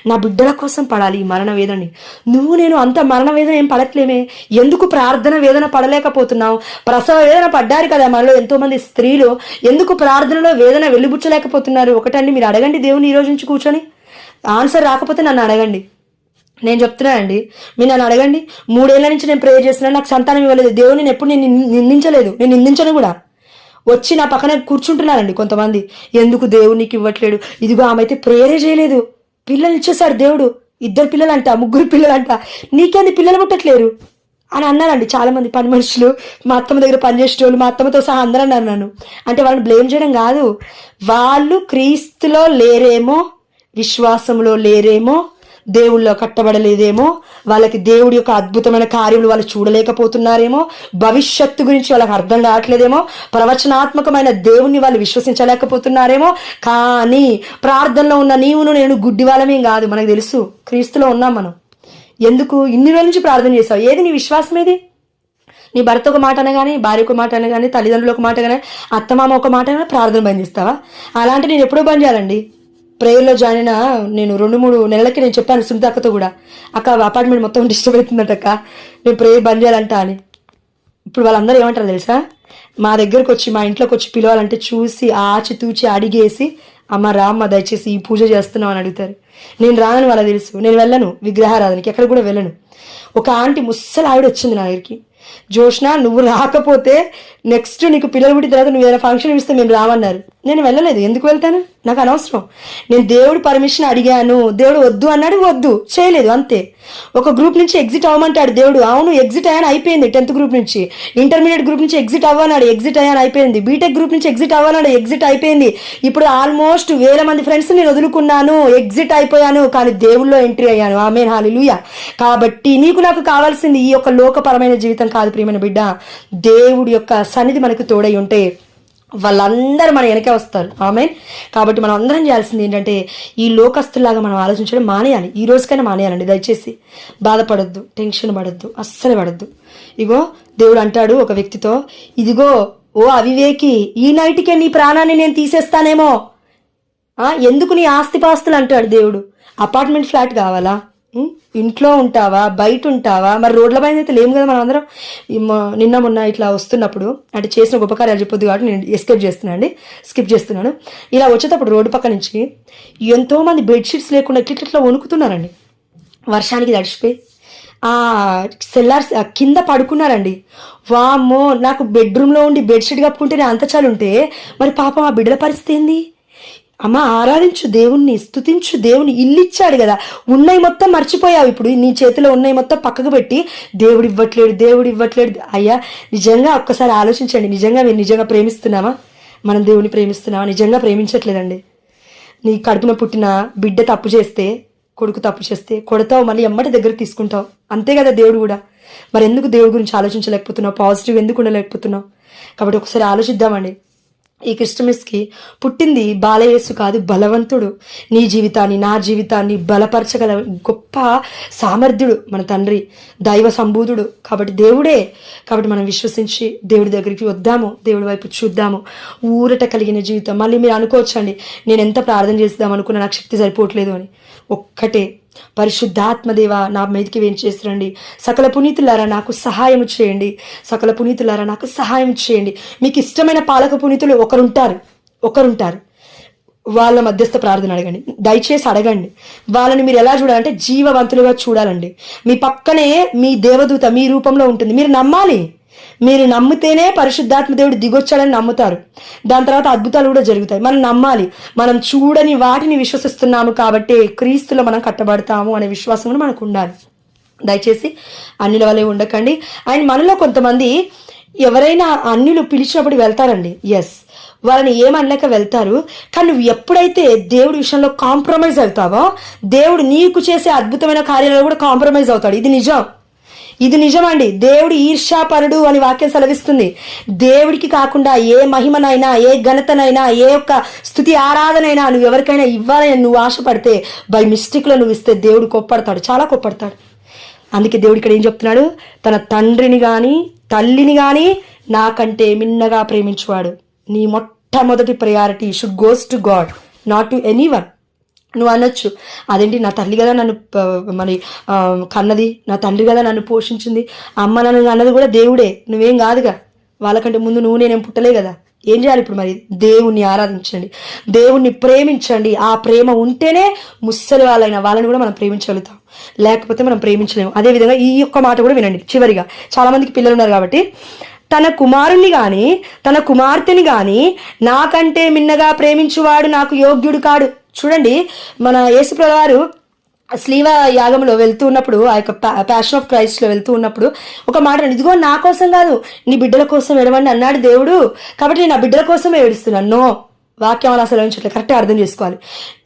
నా బిడ్డల కోసం పడాలి ఈ మరణ వేదనని. నువ్వు నేను అంత మరణ వేదన ఏం పడట్లేమే, ఎందుకు ప్రార్థన వేదన పడలేకపోతున్నావు? ప్రసవ వేదన పడ్డారు కదా మనలో ఎంతో మంది స్త్రీలు, ఎందుకు ప్రార్థనలో వేదన వెలిబుచ్చలేకపోతున్నారు? ఒకటండి, మీరు అడగండి దేవుని ఈ రోజు నుంచి కూర్చొని. ఆన్సర్ రాకపోతే నన్ను అడగండి, నేను చెప్తున్నానండి. మీరు నన్ను అడగండి. 3 ఏళ్ల నుంచి నేను ప్రేయర్ చేస్తున్నాను, నాకు సంతానం ఇవ్వలేదు. దేవుని నేను ఎప్పుడు నేను నిందించలేదు, నేను నిందించను కూడా. వచ్చి నా పక్కన కూర్చుంటున్నారండి కొంతమంది, ఎందుకు దేవుడు నీకు ఇవ్వట్లేడు? ఇదిగో ఆమె అయితే ప్రేయరే చేయలేదు, పిల్లలు ఇచ్చేసాడు దేవుడు, 2 పిల్లలంట, 3 పిల్లలంట, నీకేంది పిల్లలు పుట్టట్లేరు అని అన్నారండి చాలా మంది పని మనుషులు. మా అత్తమ్మ దగ్గర పనిచేసేటోళ్ళు, మా అత్తమ్మతో సహా అందరూ అన్నారు నన్ను. అంటే వాళ్ళని బ్లేమ్ చేయడం కాదు, వాళ్ళు క్రీస్తులో లేరేమో, విశ్వాసంలో లేరేమో, దేవుళ్ళో కట్టబడలేదేమో, వాళ్ళకి దేవుడి యొక్క అద్భుతమైన కార్యములు వాళ్ళు చూడలేకపోతున్నారేమో, భవిష్యత్తు గురించి వాళ్ళకి అర్థం కావట్లేదేమో, ప్రవచనాత్మకమైన దేవుణ్ణి వాళ్ళు విశ్వసించలేకపోతున్నారేమో. కానీ ప్రార్థనలో ఉన్న నీవును నేను గుడ్డి వాళ్ళమేం కాదు, మనకు తెలుసు క్రీస్తులో ఉన్నాం మనం. ఎందుకు ఇన్ని రోజుల నుంచి ప్రార్థన చేసావు? ఏది నీ విశ్వాసం? ఏది? నీ భర్త ఒక మాట అనగానే, భార్య ఒక మాట అనగానే, తల్లిదండ్రులు ఒక మాట కానీ, అత్తమామ ఒక మాట అనగానే ప్రార్థన బంద్ చేస్తావా? అలాంటి నేను ఎప్పుడో బంద్ చేయాలండి. ప్రేయర్లో జాయిన్ అయినా నేను 2-3 నెలలకి నేను చెప్పాను సునీత అక్కతో కూడా, అక్క అపార్ట్మెంట్ మొత్తం డిస్టర్బ్ అవుతుందట, నేను ప్రేయర్ బంద్ చేయాలంట అని. ఇప్పుడు వాళ్ళందరూ ఏమంటారు తెలుసా? మా దగ్గరకు వచ్చి, మా ఇంట్లోకి వచ్చి పిలవాలంటే చూసి ఆచితూచి అడిగేసి, అమ్మ రామ్మ దయచేసి ఈ పూజ చేస్తున్నావు అని అడుగుతారు. నేను రానని వాళ్ళకి తెలుసు, నేను వెళ్ళను విగ్రహారాధనకి, ఎక్కడ కూడా వెళ్ళను. ఒక ఆంటీ ముస్సలు ఆవిడ వచ్చింది నా దగ్గరికి, జోష్న నువ్వు రాకపోతే నెక్స్ట్ నీకు పిల్లలు పుట్టిన తర్వాత నువ్వు ఏదైనా ఫంక్షన్ ఇస్తే మేము రామన్నారు. నేను వెళ్ళలేదు, ఎందుకు వెళ్తాను? నాకు అనవసరం. నేను దేవుడు పర్మిషన్ అడిగాను, దేవుడు వద్దు అన్నాడు, వద్దు చేయలేదు, అంతే. ఒక గ్రూప్ నుంచి ఎగ్జిట్ అవ్వమంటాడు దేవుడు, అవును ఎగ్జిట్ అయ్యాను, అయిపోయింది. 10th గ్రూప్ నుంచి, ఇంటర్మీడియట్ గ్రూప్ నుంచి ఎగ్జిట్ అవ్వనాడు, ఎగ్జిట్ అయ్యాను, అయిపోయింది. బీటెక్ గ్రూప్ నుంచి ఎగ్జిట్ అవ్వనాడు, ఎగ్జిట్ అయిపోయింది. ఇప్పుడు ఆల్మోస్ట్ 1000 మంది ఫ్రెండ్స్ నేను వదులుకున్నాను, ఎగ్జిట్ అయిపోయాను, కానీ దేవుళ్ళో ఎంట్రీ అయ్యాను. ఆమేన్, హల్లెలూయా. కాబట్టి నీకు నాకు కావాల్సింది ఈ యొక్క లోకపరమైన జీవితం కాదు ప్రియమైన బిడ్డ, దేవుడి యొక్క సన్నిధి మనకు తోడై ఉంటే వాళ్ళందరూ మన వెనకే వస్తారు. ఆమేన్. కాబట్టి మనం అందరం చేయాల్సింది ఏంటంటే, ఈ లోకస్తులాగా మనం ఆలోచించడం మానేయాలి. ఈ రోజుకైనా మానేయాలండి. దయచేసి బాధపడొద్దు, టెన్షన్ పడొద్దు, అస్సలు పడొద్దు. ఇగో దేవుడు అంటాడు ఒక వ్యక్తితో, ఇదిగో ఓ అవివేకి, ఈ నైట్కే నీ ప్రాణాన్ని నేను తీసేస్తానేమో, ఎందుకు నీ ఆస్తిపాస్తులు అంటాడు దేవుడు. అపార్ట్మెంట్ ఫ్లాట్ కావాలా? ఇంట్లో ఉంటావా, బయట ఉంటావా? మరి రోడ్ల పైన అయితే లేము కదా మనం అందరం. నిన్న మొన్న ఇట్లా వస్తున్నప్పుడు, అంటే చేసిన గొప్ప కార్యాలు చెప్పొద్దు కాబట్టి నేను స్కిప్ చేస్తున్నాను. ఇలా వచ్చేటప్పుడు రోడ్డు పక్క నుంచి ఎంతోమంది బెడ్షీట్స్ లేకుండా ఇట్లా వణుకుతున్నారండి, వర్షానికి తడిచిపోయి. సెల్లార్స్ కింద పడుకున్నారండి. వామ్మో, నాకు బెడ్రూమ్లో ఉండి బెడ్షీట్ కప్పుకుంటేనే అంత చాలుంటే మరి పాపం ఆ బిడ్డల పరిస్థితి ఏంది? అమ్మ ఆరాధించు దేవుణ్ణి, స్తుతించు దేవుని. ఇల్లు ఇచ్చాడు కదా, ఉన్నాయి మొత్తం మర్చిపోయావు. ఇప్పుడు నీ చేతిలో ఉన్నాయి మొత్తం పక్కకు పెట్టి దేవుడు ఇవ్వట్లేడు. అయ్యా నిజంగా ఒక్కసారి ఆలోచించండి, మీరు నిజంగా ప్రేమిస్తున్నామా? మనం దేవుని ప్రేమిస్తున్నామా? నిజంగా ప్రేమించట్లేదండి. నీ కడుపున పుట్టిన బిడ్డ తప్పు చేస్తే, కొడుకు తప్పు చేస్తే కొడతావు, మళ్ళీ ఎమ్మటి దగ్గర తీసుకుంటావు. అంతే కదా దేవుడు కూడా. మరి ఎందుకు దేవుడి గురించి ఆలోచించలేకపోతున్నావు? పాజిటివ్ ఎందుకు ఉండలేకపోతున్నావు? కాబట్టి ఒకసారి ఆలోచిద్దామండి. ఈ క్రిస్టమస్కి పుట్టింది బాలయేసు కాదు, బలవంతుడు. నీ జీవితాన్ని, నా జీవితాన్ని బలపరచగల గొప్ప సామర్థ్యుడు మన తండ్రి, దైవ సంబూధుడు. కాబట్టి దేవుడే. కాబట్టి మనం విశ్వసించి దేవుడి దగ్గరికి వద్దాము, దేవుడి వైపు చూద్దాము. ఊరట కలిగిన జీవితం. మళ్ళీ మీరు అనుకోవచ్చండి, నేను ఎంత ప్రార్థన చేద్దాం అనుకున్నా నాకు శక్తి సరిపోవట్లేదు అని. ఒక్కటే, పరిశుద్ధాత్మదేవ నా మీదకి వేంచేసిరండి. సకల పునీతులారా నాకు సహాయం చేయండి, మీకు ఇష్టమైన పాలక పునీతులు ఒకరుంటారు, వాళ్ళ మధ్యస్థ ప్రార్థన అడగండి, దయచేసి అడగండి. వాళ్ళని మీరు ఎలా చూడాలంటే జీవవంతులుగా చూడాలండి. మీ పక్కనే మీ దేవదూత మీ రూపంలో ఉంటుంది. మీరు నమ్మాలి. మీరు నమ్మితేనే పరిశుద్ధాత్మ దేవుడు దిగొచ్చాడని నమ్ముతారు. దాని తర్వాత అద్భుతాలు కూడా జరుగుతాయి. మనం నమ్మాలి. మనం చూడని వాటిని విశ్వసిస్తున్నాము కాబట్టి క్రీస్తులో మనం కట్టబడతాము అనే విశ్వాసం కూడా మనకు ఉండాలి. దయచేసి అన్యుల వల్లే ఉండకండి. అండ్ మనలో కొంతమంది ఎవరైనా అన్యులు పిలిచినప్పుడు వెళ్తారండి. ఎస్, వాళ్ళని ఏమనలేక వెళ్తారు. కానీ నువ్వు ఎప్పుడైతే దేవుడి విషయంలో కాంప్రమైజ్ అవుతావో, దేవుడు నీకు చేసే అద్భుతమైన కార్యాలలో కూడా కాంప్రమైజ్ అవుతాడు. ఇది నిజమండి. దేవుడు ఈర్ష్యాపరుడు అని వాక్యం సెలవిస్తుంది. దేవుడికి కాకుండా ఏ మహిమనైనా, ఏ ఘనతనైనా, ఏ ఒక్క స్థుతి ఆరాధనైనా నువ్వు ఎవరికైనా ఇవ్వాలని నువ్వు ఆశపడితే బై మిస్టేక్లో నువ్వు ఇస్తే దేవుడు కోప్పడతాడు, చాలా కోప్పడతాడు. అందుకే దేవుడు ఇక్కడ ఏం చెప్తున్నాడు? తన తండ్రిని కానీ తల్లిని కానీ నాకంటే మిన్నగా ప్రేమించువాడు. నీ మొట్టమొదటి priority should goes to God, not to anyone. నువ్వు అనొచ్చు, అదేంటి నా తల్లి కదా నన్ను మరి కన్నది, నా తండ్రి కదా నన్ను పోషించింది, అమ్మ నన్ను అన్నది కూడా దేవుడే, నువ్వేం కాదుగా, వాళ్ళకంటే ముందు నువ్వు నేనేం పుట్టలే కదా. ఏం చేయాలి ఇప్పుడు? మరి దేవుణ్ణి ఆరాధించండి, దేవుణ్ణి ప్రేమించండి. ఆ ప్రేమ ఉంటేనే ముసలి వాళ్ళని కూడా మనం ప్రేమించగలుగుతాం, లేకపోతే మనం ప్రేమించలేము. అదేవిధంగా ఈ యొక్క మాట కూడా వినండి చివరిగా. చాలా మందికి పిల్లలు ఉన్నారు కాబట్టి, తన కుమారుణ్ణి గాని తన కుమార్తెని గాని నాకంటే మిన్నగా ప్రేమించువాడు నాకు యోగ్యుడు కాడు. చూడండి, మన యేసుప్రభువు వారు స్లీవ యాగంలో వెళ్తూ ఉన్నప్పుడు, ఆ యొక్క ప్యాషన్ ఆఫ్ క్రైస్ట్ లో వెళ్తూ ఉన్నప్పుడు ఒక మాట, ఇదిగో నా కోసం కాదు నీ బిడ్డల కోసం ఏడవండి అన్నాడు దేవుడు, కాబట్టి నేను నా బిడ్డల కోసమే ఏడుస్తున్నాను. నో, వాక్యం అలా సెలవించట్లేదు, కరెక్ట్గా అర్థం చేసుకోవాలి.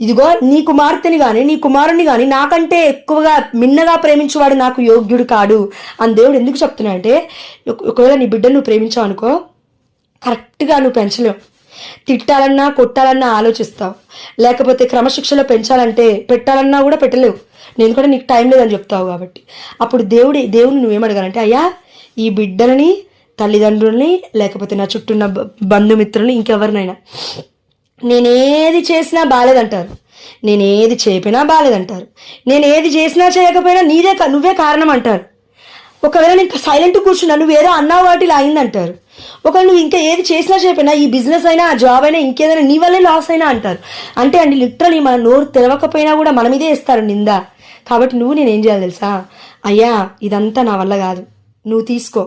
ఇదిగో నీ కుమార్తెని కానీ నీ కుమారుణ్ణి కానీ నాకంటే ఎక్కువగా మిన్నగా ప్రేమించేవాడు నాకు యోగ్యుడు కాడు అని దేవుడు ఎందుకు చెప్తున్నాడంటే, ఒకవేళ నీ బిడ్డను నువ్వు ప్రేమించావు అనుకో, కరెక్ట్గా నువ్వు పెంచలేవు. తిట్టాలన్నా కొట్టాలన్నా ఆలోచిస్తావు, లేకపోతే క్రమశిక్షణలో పెంచాలంటే పెట్టాలన్నా కూడా పెట్టలేవు, నేను కూడా నీకు టైం లేదని చెప్తావు. కాబట్టి అప్పుడు దేవుని నువ్వేమడగాలంటే, అయ్యా ఈ బిడ్డలని, తల్లిదండ్రుల్ని, లేకపోతే నా చుట్టూ ఉన్న బంధుమిత్రుల్ని, ఇంకెవరినైనా నేనేది చేసినా బాలేదంటారు, నేనేది చేయకపోయినా బాలేదంటారు, నేను ఏది చేసినా చేయకపోయినా నువ్వే కారణం అంటారు. ఒకవేళ నేను సైలెంట్ కూర్చున్నా, నువ్వేదో అన్నావు వాటి ఇలా అయిందంటారు. ఒకవేళ నువ్వు ఇంకా ఏది చేసినా చెప్పినా, ఈ బిజినెస్ అయినా, ఆ జాబ్ అయినా, ఇంకేదైనా నీ వల్లే లాస్ అయినా అంటారు. అంటే అండి లిటరలీ మన నోరు తెరవకపోయినా కూడా మన మీదే ఇస్తారు నింద. కాబట్టి నేనేం చేయాలి తెలుసా? అయ్యా ఇదంతా నా వల్ల కాదు, నువ్వు తీసుకో,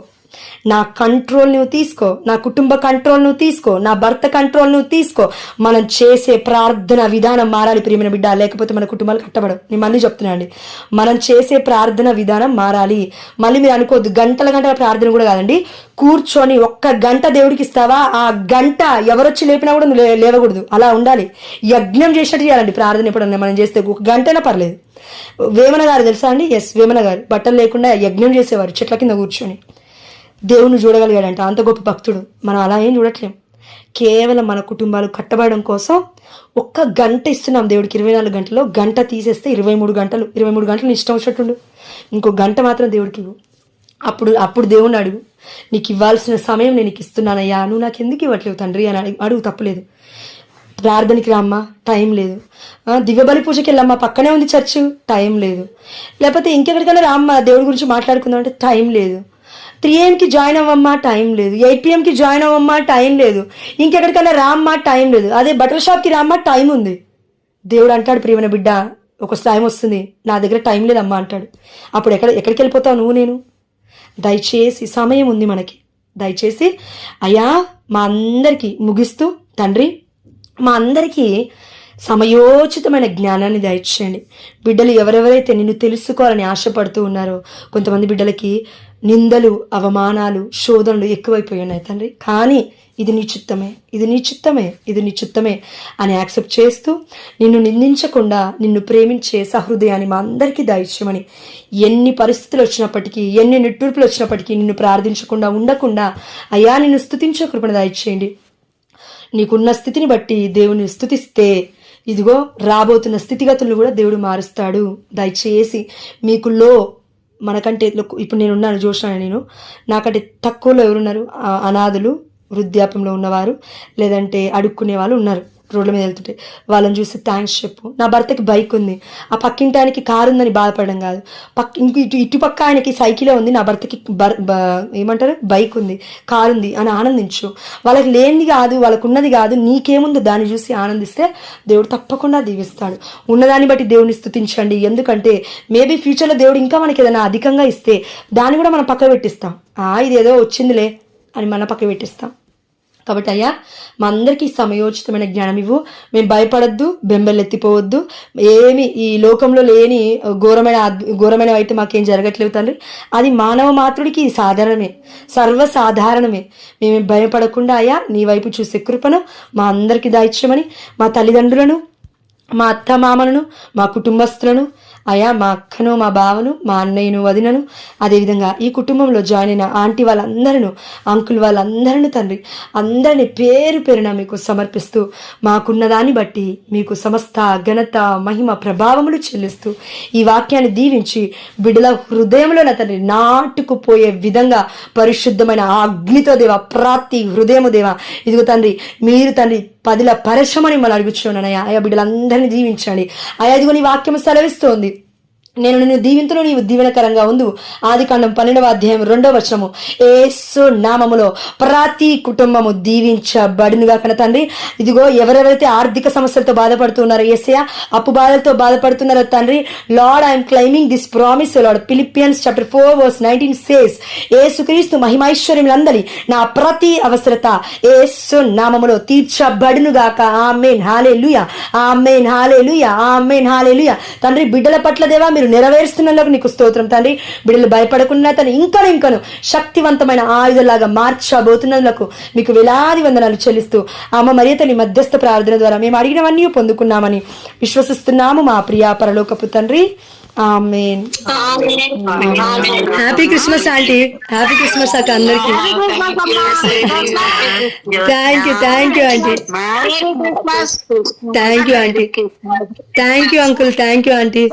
నా కంట్రోల్ నువ్వు తీసుకో, నా కుటుంబ కంట్రోల్ నువ్వు తీసుకో, నా భర్త కంట్రోల్ నువ్వు తీసుకో. మనం చేసే ప్రార్థన విధానం మారాలి ప్రియమైన బిడ్డ, లేకపోతే మన కుటుంబాలు కట్టబడవు. నేను మళ్ళీ చెప్తున్నా అండి, మనం చేసే ప్రార్థన విధానం మారాలి. మళ్ళీ మీరు అనుకోవద్దు, గంటల ప్రార్థన కూడా కాదండి, కూర్చొని 1 గంట దేవుడికి ఇస్తావా, ఆ గంట ఎవరొచ్చి లేపినా కూడా నువ్వు లేవకూడదు, అలా ఉండాలి. యజ్ఞం చేసినట్టు చేయాలండి ప్రార్థన. ఎప్పుడన్నా మనం చేస్తే 1 గంటైనా పర్లేదు. వేమన గారు తెలుసా అండి? ఎస్, వేమన గారు బట్టలు లేకుండా యజ్ఞం చేసేవారు చెట్ల కింద కూర్చొని. దేవుని చూడగలిగాడంట, అంత గొప్ప భక్తుడు. మనం అలా ఏం చూడట్లేం. కేవలం మన కుటుంబాలు కట్టబడడం కోసం 1 గంట ఇస్తున్నాం దేవుడికి. 24 గంటల్లో గంట తీసేస్తే 23 గంటలు. 23 గంటలు ఇష్టం వచ్చినట్టుండు, ఇంకో గంట మాత్రం దేవుడికి ఇవ్వు. అప్పుడు దేవుణ్ణి అడుగు, నీకు ఇవ్వాల్సిన సమయం నేను నీకు ఇస్తున్నానయ్యా, నువ్వు నాకు ఎందుకు ఇవ్వట్లేవు తండ్రి అని అడుగు, తప్పులేదు. ప్రార్థనకి రామ్మా, టైం లేదు. దివ్యబలి పూజకి వెళ్ళమ్మా, పక్కనే ఉంది చర్చ్, టైం లేదు. లేకపోతే ఇంకెక్కడికైనా రామ్మా దేవుడి గురించి మాట్లాడుకుందాం అంటే టైం లేదు. 3 AM జాయిన్ అవ్వమ్మా, టైం లేదు. 8 PM జాయిన్ అవ్వమ్మా, టైం లేదు. ఇంకెక్కడికైనా రామ్మా, టైం లేదు. అదే బట్టల షాప్కి రామ్మా, టైం ఉంది. దేవుడు అంటాడు, ప్రియమైన బిడ్డ ఒక టైం వస్తుంది, నా దగ్గర టైం లేదమ్మా అంటాడు. అప్పుడు ఎక్కడికి వెళ్ళిపోతావు నువ్వు నేను? దయచేసి సమయం ఉంది మనకి, దయచేసి అయ్యా మా అందరికీ ముగిస్తూ తండ్రి, మా అందరికీ సమయోచితమైన జ్ఞానాన్ని దయచేయండి. బిడ్డలు ఎవరెవరైతే నిన్ను తెలుసుకోవాలని ఆశపడుతూ ఉన్నారో, కొంతమంది బిడ్డలకి నిందలు, అవమానాలు, శోధనలు ఎక్కువైపోయి ఉన్నాయి తండ్రి. కానీ ఇది నీ చిత్తమే, ఇది నీ చిత్తమే, ఇది నీ చిత్తమే అని యాక్సెప్ట్ చేస్తూ, నిన్ను నిందించకుండా నిన్ను ప్రేమించే సహృదయాన్ని మా అందరికీ దయచేయమని, ఎన్ని పరిస్థితులు వచ్చినప్పటికీ, ఎన్ని నిట్టూర్పులు వచ్చినప్పటికీ నిన్ను ప్రార్థించకుండా ఉండకుండా అయ్యా నిన్ను స్తుతించే కృపను దయచేయండి. నీకున్న స్థితిని బట్టి దేవుని స్తుతిస్తే ఇదిగో రాబోతున్న స్థితిగతులను కూడా దేవుడు మారుస్తాడు. దయచేసి మీకులో మనకంటే ఇప్పుడు నేనున్నాను, జోష్నా, నాకంటే తక్కువలో ఎవరున్నారు? అనాథులు, వృద్ధాప్యంలో ఉన్నవారు, లేదంటే అడుక్కునే వాళ్ళు ఉన్నారు. రోడ్ల మీద వెళ్తుంటే వాళ్ళని చూసి థ్యాంక్స్ చెప్పు. నా భర్తకి బైక్ ఉంది, ఆ పక్కింటానికి కారు ఉందని బాధపడడం కాదు. ఇటుపక్క ఆయనకి సైకిలే ఉంది, నా భర్తకి ఏమంటారు బైక్ ఉంది, కారు ఉంది అని ఆనందించు. వాళ్ళకి లేనిది కాదు, వాళ్ళకు ఉన్నది కాదు, నీకేముందో దాన్ని చూసి ఆనందిస్తే దేవుడు తప్పకుండా దీవిస్తాడు. ఉన్నదాన్ని బట్టి దేవుని స్తుతించండి. ఎందుకంటే మేబీ ఫ్యూచర్లో దేవుడు ఇంకా మనకి ఏదైనా అధికంగా ఇస్తే దాన్ని కూడా మనం పక్క పెట్టిస్తాం. ఇదేదో వచ్చిందిలే అని మన పక్క పెట్టిస్తాం. కాబట్టి అయ్యా మా అందరికీ సమయోచితమైన జ్ఞానం ఇవ్వు. మేము భయపడద్దు, బెంబెలెత్తిపోవద్దు. ఏమి ఈ లోకంలో లేని ఘోరమైన అయితే మాకేం జరగట్లేవు తండ్రి. అది మానవ మాతృడికి సాధారణమే, సర్వసాధారణమే. మేము భయపడకుండా అయ్యా నీ వైపు చూసే కృపను మా అందరికీ దాయిచ్చమని, మా తల్లిదండ్రులను, మా అత్త మామలను, మా కుటుంబస్తులను, అయ్యా మా అక్కను, మా బావను, మా అన్నయ్యను, వదినను, అదేవిధంగా ఈ కుటుంబంలో జాయిన్ అయిన ఆంటీ వాళ్ళందరూ, అంకుల్ వాళ్ళందరినీ తండ్రి, అందరినీ పేరు పేరున మీకు సమర్పిస్తూ, మాకున్న దాన్ని బట్టి మీకు సమస్త ఘనత, మహిమ, ప్రభావములు చెల్లిస్తూ ఈ వాక్యాన్ని దీవించి బిడ్డల హృదయంలో నా తండ్రి నాటుకుపోయే విధంగా పరిశుద్ధమైన అగ్నితో దేవా, ప్రతి హృదయము దేవా, ఇదిగో తండ్రి మీరు తండ్రి పదిల పరచమని మనం అడుగుచున్నానయ్యా. ఆయా బిడ్డలందరినీ దీవించండి. అయ్యా ఇదిగో నీ వాక్యం సెలవిస్తోంది, నేను నిన్ను దీవింతును నీవు దీవెనకరంగా ఉండు. ఆదికాండం 12వ అధ్యాయం 2వ వచనము. యేసు నామములో ప్రతి కుటుంబము దీవించబడునుగా. కన తండ్రి ఇదిగో ఎవరెవరైతే ఆర్థిక సమస్యలతో బాధపడుతున్నారో యేసయ్య, అప్పు బాధలతో బాధపడుతున్నారో తండ్రి, lord I'm claiming this promise lord. Philippians chapter 4:19 says, యేసుక్రీస్తు మహిమైశ్వర్యములందరి నా ప్రతి అవసరత యేసు నామములో తీర్చబడునుగాక. ఆమేన్ హల్లెలూయా, ఆమేన్ హల్లెలూయా, ఆమేన్ హల్లెలూయా. తండ్రి బిడ్డల పట్ల దేవా మీరు నెరవేరుస్తున్నందుకు నీకు స్తోత్రం తండ్రి. బిడ్డలు భయపడకుండా తను ఇంకను శక్తివంతమైన ఆయుధంలాగా మార్చబోతున్నందుకు మీకు వేలాది వందనాలు చెల్లిస్తూ అమ్మ మరియ తల్లి మధ్యస్థ ప్రార్థన ద్వారా మేము అడిగినవన్నీ పొందుకున్నామని విశ్వసిస్తున్నాము మా ప్రియ పరలోకపు తండ్రి. ఆమేన్. Happy Christmas aunty, happy Christmas అక్క అందరికి. Thank you aunty, thank you aunty, thank you uncle, thank you aunty.